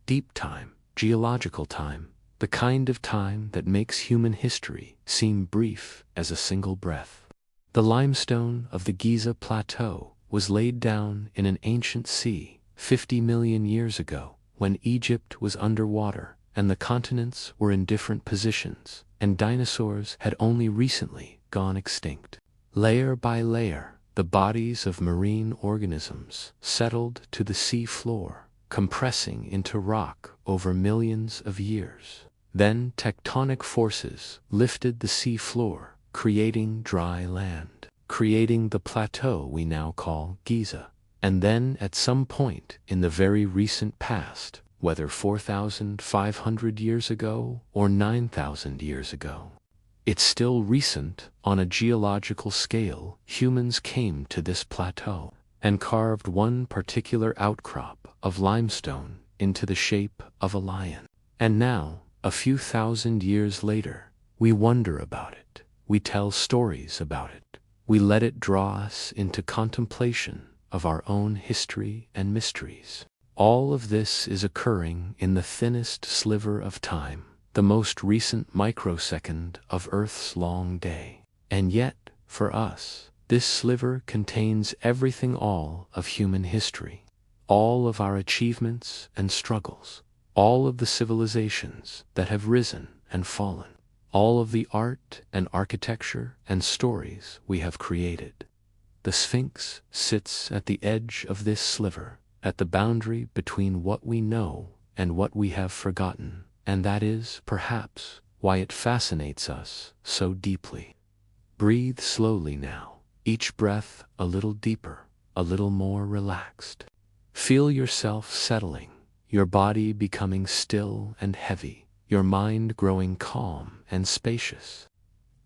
Deep time, geological time, the kind of time that makes human history seem brief as a single breath. The limestone of the Giza plateau was laid down in an ancient sea 50 million years ago, when Egypt was underwater and the continents were in different positions, and dinosaurs had only recently gone extinct. Layer by layer, the bodies of marine organisms settled to the sea floor, compressing into rock over millions of years. Then tectonic forces lifted the sea floor, creating dry land, creating the plateau we now call Giza. And then at some point in the very recent past, whether 4,500 years ago or 9,000 years ago, it's still recent on a geological scale, humans came to this plateau and carved one particular outcrop of limestone into the shape of a lion. And now, a few thousand years later, we wonder about it, we tell stories about it, we let it draw us into contemplation of our own history and mysteries. All of this is occurring in the thinnest sliver of time, the most recent microsecond of Earth's long day. And yet, for us, this sliver contains everything all of human history, all of our achievements and struggles, all of the civilizations that have risen and fallen, all of the art and architecture and stories we have created. The Sphinx sits at the edge of this sliver, at the boundary between what we know and what we have forgotten, and that is, perhaps, why it fascinates us so deeply. Breathe slowly now, each breath a little deeper, a little more relaxed. Feel yourself settling, your body becoming still and heavy, your mind growing calm and spacious.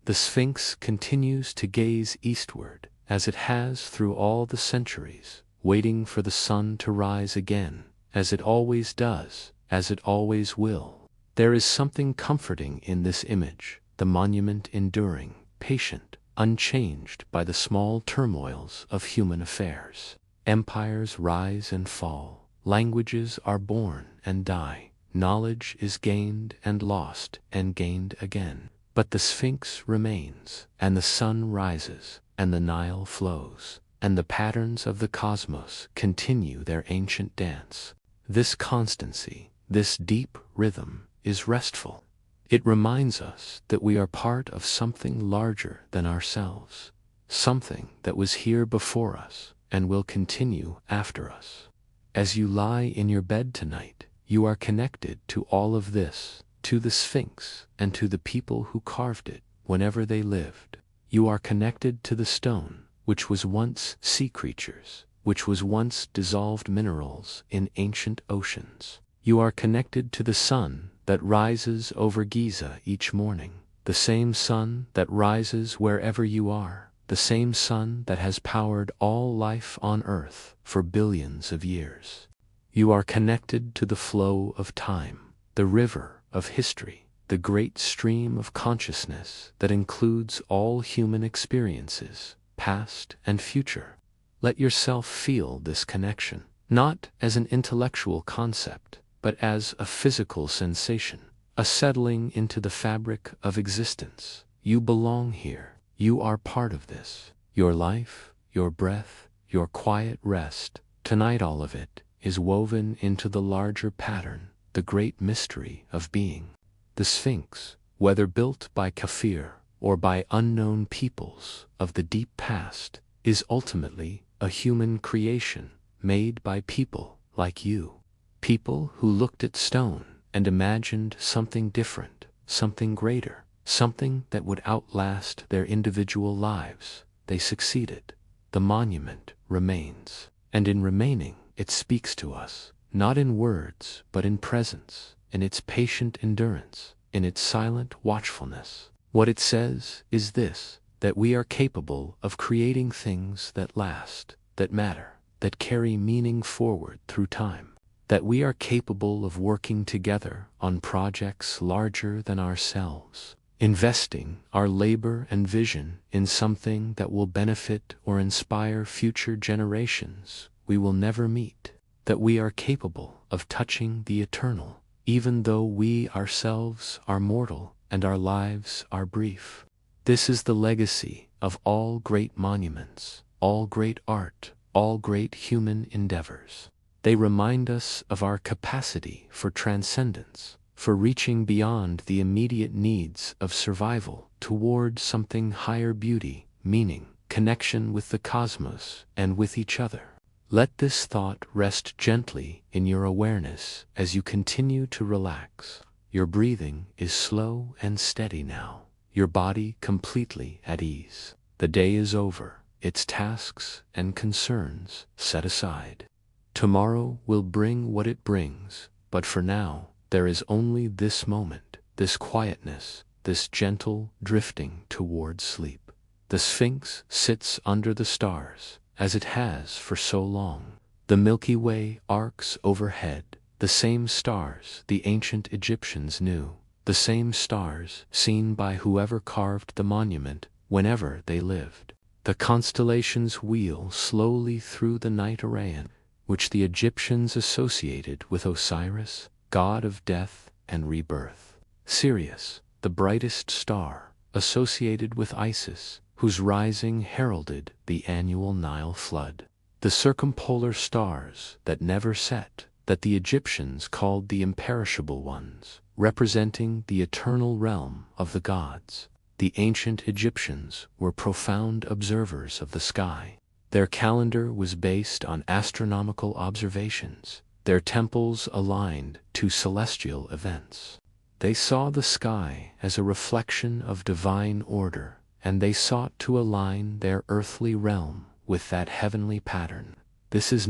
The Sphinx continues to gaze eastward, as it has through all the centuries, waiting for the sun to rise again, as it always does, as it always will. There is something comforting in this image, the monument enduring, patient, unchanged by the small turmoils of human affairs. Empires rise and fall, languages are born and die, knowledge is gained and lost and gained again. But the Sphinx remains, and the sun rises, and the Nile flows, and the patterns of the cosmos continue their ancient dance. This constancy, this deep rhythm, is restful. It reminds us that we are part of something larger than ourselves, something that was here before us and will continue after us. As you lie in your bed tonight, you are connected to all of this, to the Sphinx and to the people who carved it whenever they lived. You are connected to the stone, which was once sea creatures, which was once dissolved minerals in ancient oceans. You are connected to the sun that rises over Giza each morning, the same sun that rises wherever you are, the same sun that has powered all life on Earth for billions of years. You are connected to the flow of time, the river of history, the great stream of consciousness that includes all human experiences, past and future. Let yourself feel this connection, not as an intellectual concept, but as a physical sensation, a settling into the fabric of existence. You belong here. You are part of this. Your life, your breath, your quiet rest, tonight all of it is woven into the larger pattern, the great mystery of being. The Sphinx, whether built by Kafir or by unknown peoples of the deep past, is ultimately a human creation made by people like you. People who looked at stone and imagined something different, something greater, something that would outlast their individual lives. They succeeded. The monument remains. And in remaining, it speaks to us, not in words, but in presence, in its patient endurance, in its silent watchfulness. What it says is this, that we are capable of creating things that last, that matter, that carry meaning forward through time. That we are capable of working together on projects larger than ourselves, investing our labor and vision in something that will benefit or inspire future generations we will never meet. That we are capable of touching the eternal, even though we ourselves are mortal and our lives are brief. This is the legacy of all great monuments, all great art, all great human endeavors. They remind us of our capacity for transcendence, for reaching beyond the immediate needs of survival toward something higher: beauty, meaning, connection with the cosmos and with each other. Let this thought rest gently in your awareness as you continue to relax. Your breathing is slow and steady now, your body completely at ease. The day is over, its tasks and concerns set aside. Tomorrow will bring what it brings, but for now, there is only this moment, this quietness, this gentle drifting toward sleep. The Sphinx sits under the stars, as it has for so long. The Milky Way arcs overhead, the same stars the ancient Egyptians knew, the same stars seen by whoever carved the monument whenever they lived. The constellations wheel slowly through the night Orion, which the Egyptians associated with Osiris, god of death and rebirth. Sirius, the brightest star, associated with Isis, whose rising heralded the annual Nile flood. The circumpolar stars that never set, that the Egyptians called the imperishable ones, representing the eternal realm of the gods. The ancient Egyptians were profound observers of the sky. Their calendar was based on astronomical observations, their temples aligned to celestial events. They saw the sky as a reflection of divine order, and they sought to align their earthly realm with that heavenly pattern. This is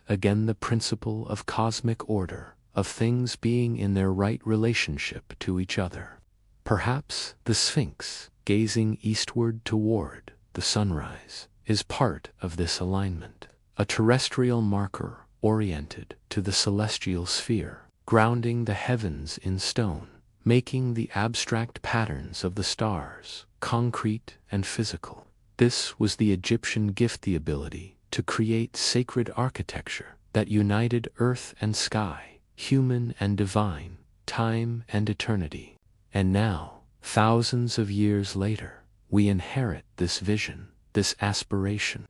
again the principle of cosmic order, of things being in their right relationship to each other. Perhaps the Sphinx, gazing eastward toward the sunrise, is part of this alignment, a terrestrial marker oriented to the celestial sphere, grounding the heavens in stone, making the abstract patterns of the stars concrete and physical. This was the Egyptian gift, the ability to create sacred architecture that united earth and sky, human and divine, time and eternity. And now, thousands of years later, we inherit this vision, this aspiration.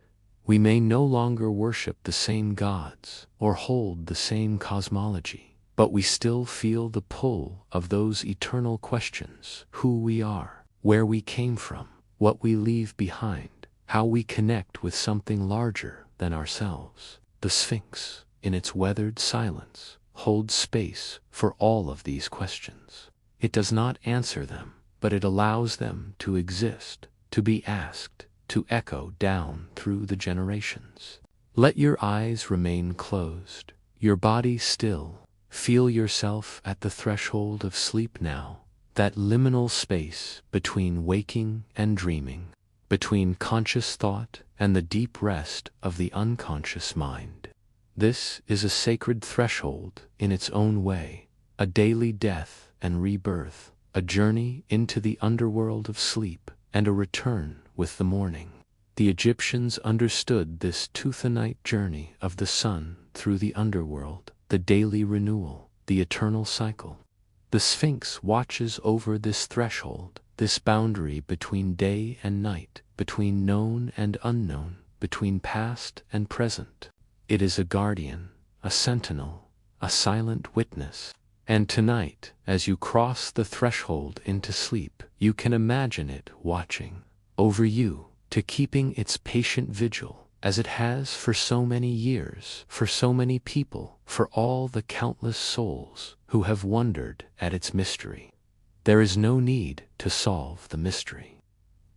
We may no longer worship the same gods or hold the same cosmology, but we still feel the pull of those eternal questions: who we are, where we came from, what we leave behind, how we connect with something larger than ourselves. The Sphinx, in its weathered silence, holds space for all of these questions. It does not answer them, but it allows them to exist, to be asked, to echo down through the generations. Let your eyes remain closed, your body still. Feel yourself at the threshold of sleep now, that liminal space between waking and dreaming, between conscious thought and the deep rest of the unconscious mind. This is a sacred threshold in its own way, a daily death and rebirth, a journey into the underworld of sleep, and a return with the morning. The Egyptians understood this tooth-and-night journey of the sun through the underworld, the daily renewal, the eternal cycle. The Sphinx watches over this threshold, this boundary between day and night, between known and unknown, between past and present. It is a guardian, a sentinel, a silent witness. And tonight, as you cross the threshold into sleep, you can imagine it watching over you, to keeping its patient vigil, as it has for so many years, for so many people, for all the countless souls who have wondered at its mystery. There is no need to solve the mystery.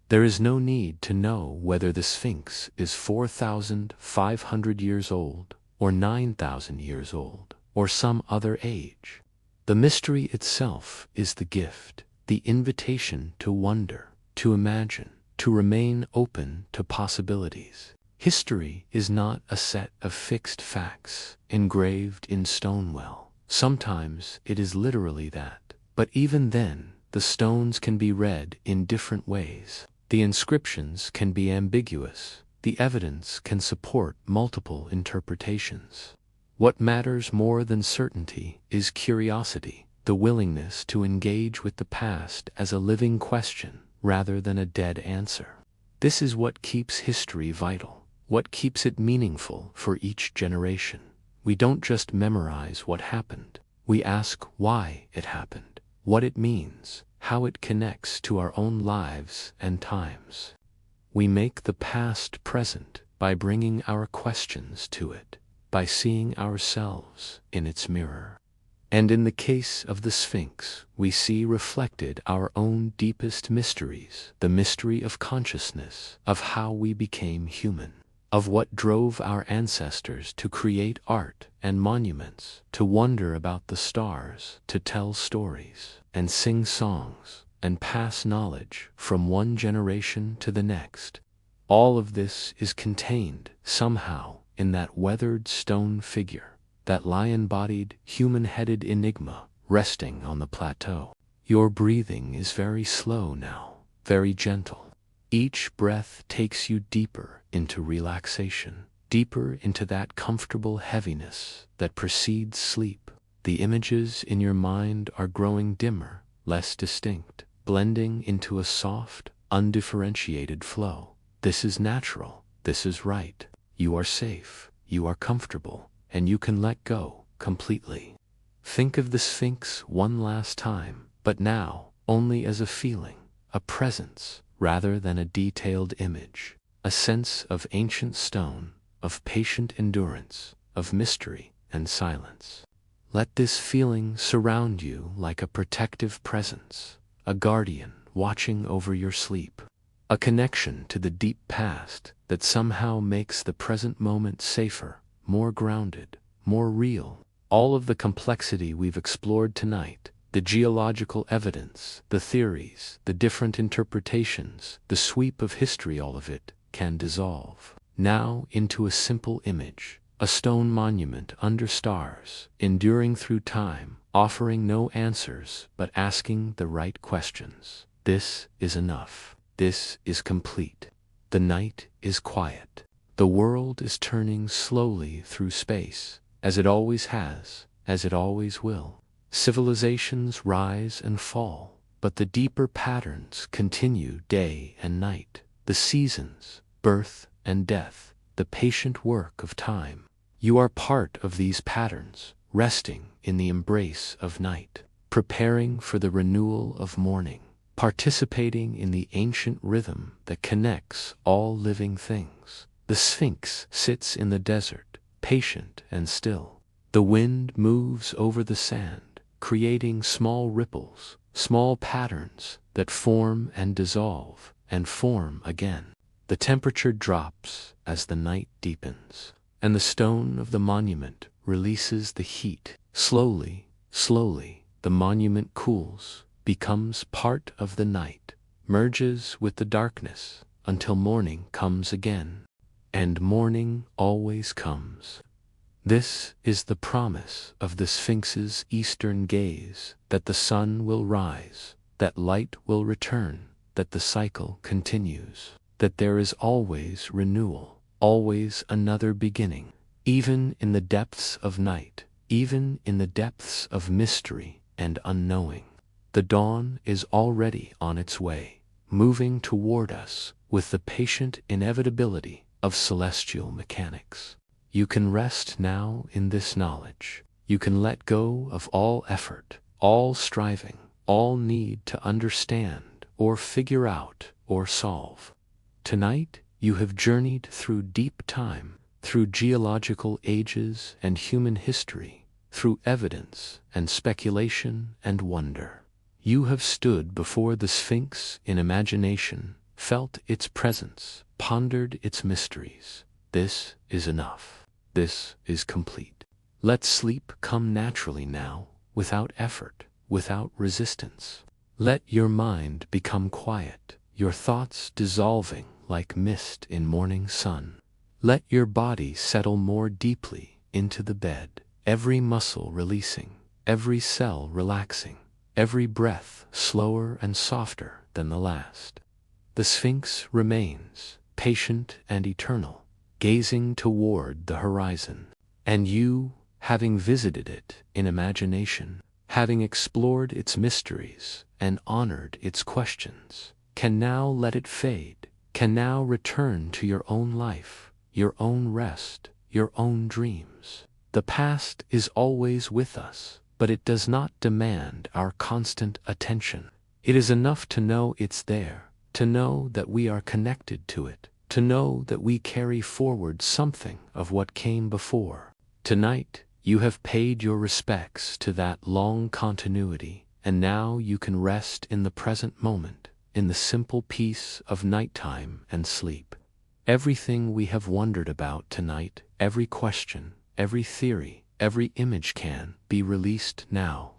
There is no need to know whether the Sphinx is 4,500 years old, or 9,000 years old, or some other age. The mystery itself is the gift, the invitation to wonder, to imagine, to remain open to possibilities. History is not a set of fixed facts engraved in stone. Well, sometimes it is literally that, but even then, the stones can be read in different ways. The inscriptions can be ambiguous. The evidence can support multiple interpretations. What matters more than certainty is curiosity, the willingness to engage with the past as a living question rather than a dead answer. This is what keeps history vital, what keeps it meaningful for each generation. We don't just memorize what happened. We ask why it happened, what it means, how it connects to our own lives and times. We make the past present by bringing our questions to it, by seeing ourselves in its mirror. And in the case of the Sphinx, we see reflected our own deepest mysteries, the mystery of consciousness, of how we became human, of what drove our ancestors to create art and monuments, to wonder about the stars, to tell stories, and sing songs, and pass knowledge from one generation to the next. All of this is contained, somehow, in that weathered stone figure, that lion-bodied, human-headed enigma resting on the plateau. Your breathing is very slow now, very gentle. Each breath takes you deeper into relaxation, deeper into that comfortable heaviness that precedes sleep. The images in your mind are growing dimmer, less distinct, blending into a soft, undifferentiated flow. This is natural. This is right. You are safe. You are comfortable. And you can let go completely. Think of the Sphinx one last time, but now only as a feeling, a presence, rather than a detailed image, a sense of ancient stone, of patient endurance, of mystery and silence. Let this feeling surround you like a protective presence, a guardian watching over your sleep, a connection to the deep past that somehow makes the present moment safer, more grounded, more real. All of the complexity we've explored tonight, the geological evidence, the theories, the different interpretations, the sweep of history, all of it can dissolve now into a simple image, a stone monument under stars, enduring through time, offering no answers but asking the right questions. This is enough. This is complete. The night is quiet. The world is turning slowly through space, as it always has, as it always will. Civilizations rise and fall, but the deeper patterns continue day and night. The seasons, birth and death, the patient work of time. You are part of these patterns, resting in the embrace of night, preparing for the renewal of morning, participating in the ancient rhythm that connects all living things. The Sphinx sits in the desert, patient and still. The wind moves over the sand, creating small ripples, small patterns that form and dissolve, and form again. The temperature drops as the night deepens, and the stone of the monument releases the heat. Slowly, slowly, the monument cools, becomes part of the night, merges with the darkness, until morning comes again. And morning always comes. This is the promise of the Sphinx's eastern gaze, that the sun will rise, that light will return, that the cycle continues, that there is always renewal, always another beginning, even in the depths of night, even in the depths of mystery and unknowing. The dawn is already on its way, moving toward us with the patient inevitability of celestial mechanics. You can rest now in this knowledge. You can let go of all effort, all striving, all need to understand or figure out or solve. Tonight, you have journeyed through deep time, through geological ages and human history, through evidence and speculation and wonder. You have stood before the Sphinx in imagination, felt its presence, pondered its mysteries. This is enough. This is complete. Let sleep come naturally now, without effort, without resistance. Let your mind become quiet, your thoughts dissolving like mist in morning sun. Let your body settle more deeply into the bed, every muscle releasing, every cell relaxing, every breath slower and softer than the last. The Sphinx remains, patient and eternal, gazing toward the horizon. And you, having visited it in imagination, having explored its mysteries and honored its questions, can now let it fade, can now return to your own life, your own rest, your own dreams. The past is always with us, but it does not demand our constant attention. It is enough to know it's there, to know that we are connected to it, to know that we carry forward something of what came before. Tonight, you have paid your respects to that long continuity, and now you can rest in the present moment, in the simple peace of nighttime and sleep. Everything we have wondered about tonight, every question, every theory, every image can be released now.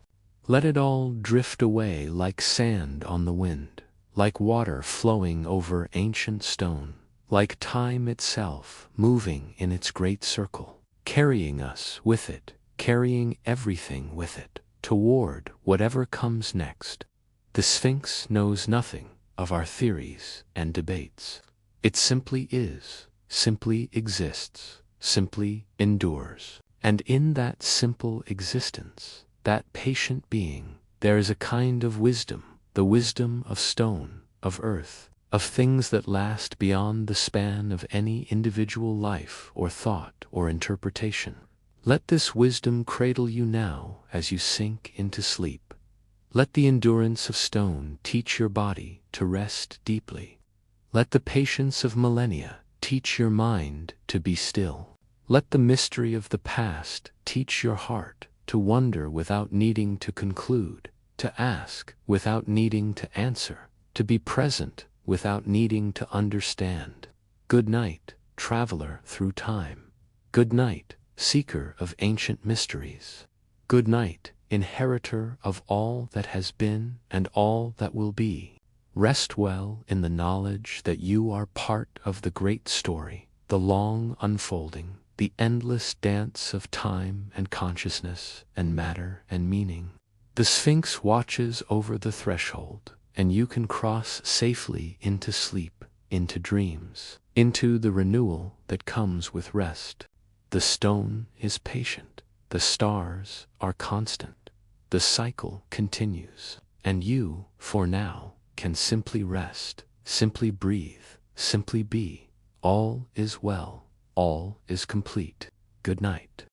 Let it all drift away like sand on the wind, like water flowing over ancient stone, like time itself moving in its great circle, carrying us with it, carrying everything with it, toward whatever comes next. The Sphinx knows nothing of our theories and debates. It simply is, simply exists, simply endures. And in that simple existence, that patient being, there is a kind of wisdom, the wisdom of stone, of earth, of things that last beyond the span of any individual life or thought or interpretation. Let this wisdom cradle you now as you sink into sleep. Let the endurance of stone teach your body to rest deeply. Let the patience of millennia teach your mind to be still. Let the mystery of the past teach your heart to wonder without needing to conclude, to ask without needing to answer, to be present without needing to understand. Good night, traveler through time. Good night, seeker of ancient mysteries. Good night, inheritor of all that has been and all that will be. Rest well in the knowledge that you are part of the great story, the long unfolding, the endless dance of time and consciousness and matter and meaning. The Sphinx watches over the threshold, and you can cross safely into sleep, into dreams, into the renewal that comes with rest. The stone is patient, the stars are constant, the cycle continues, and you, for now, can simply rest, simply breathe, simply be. All is well, all is complete. Good night.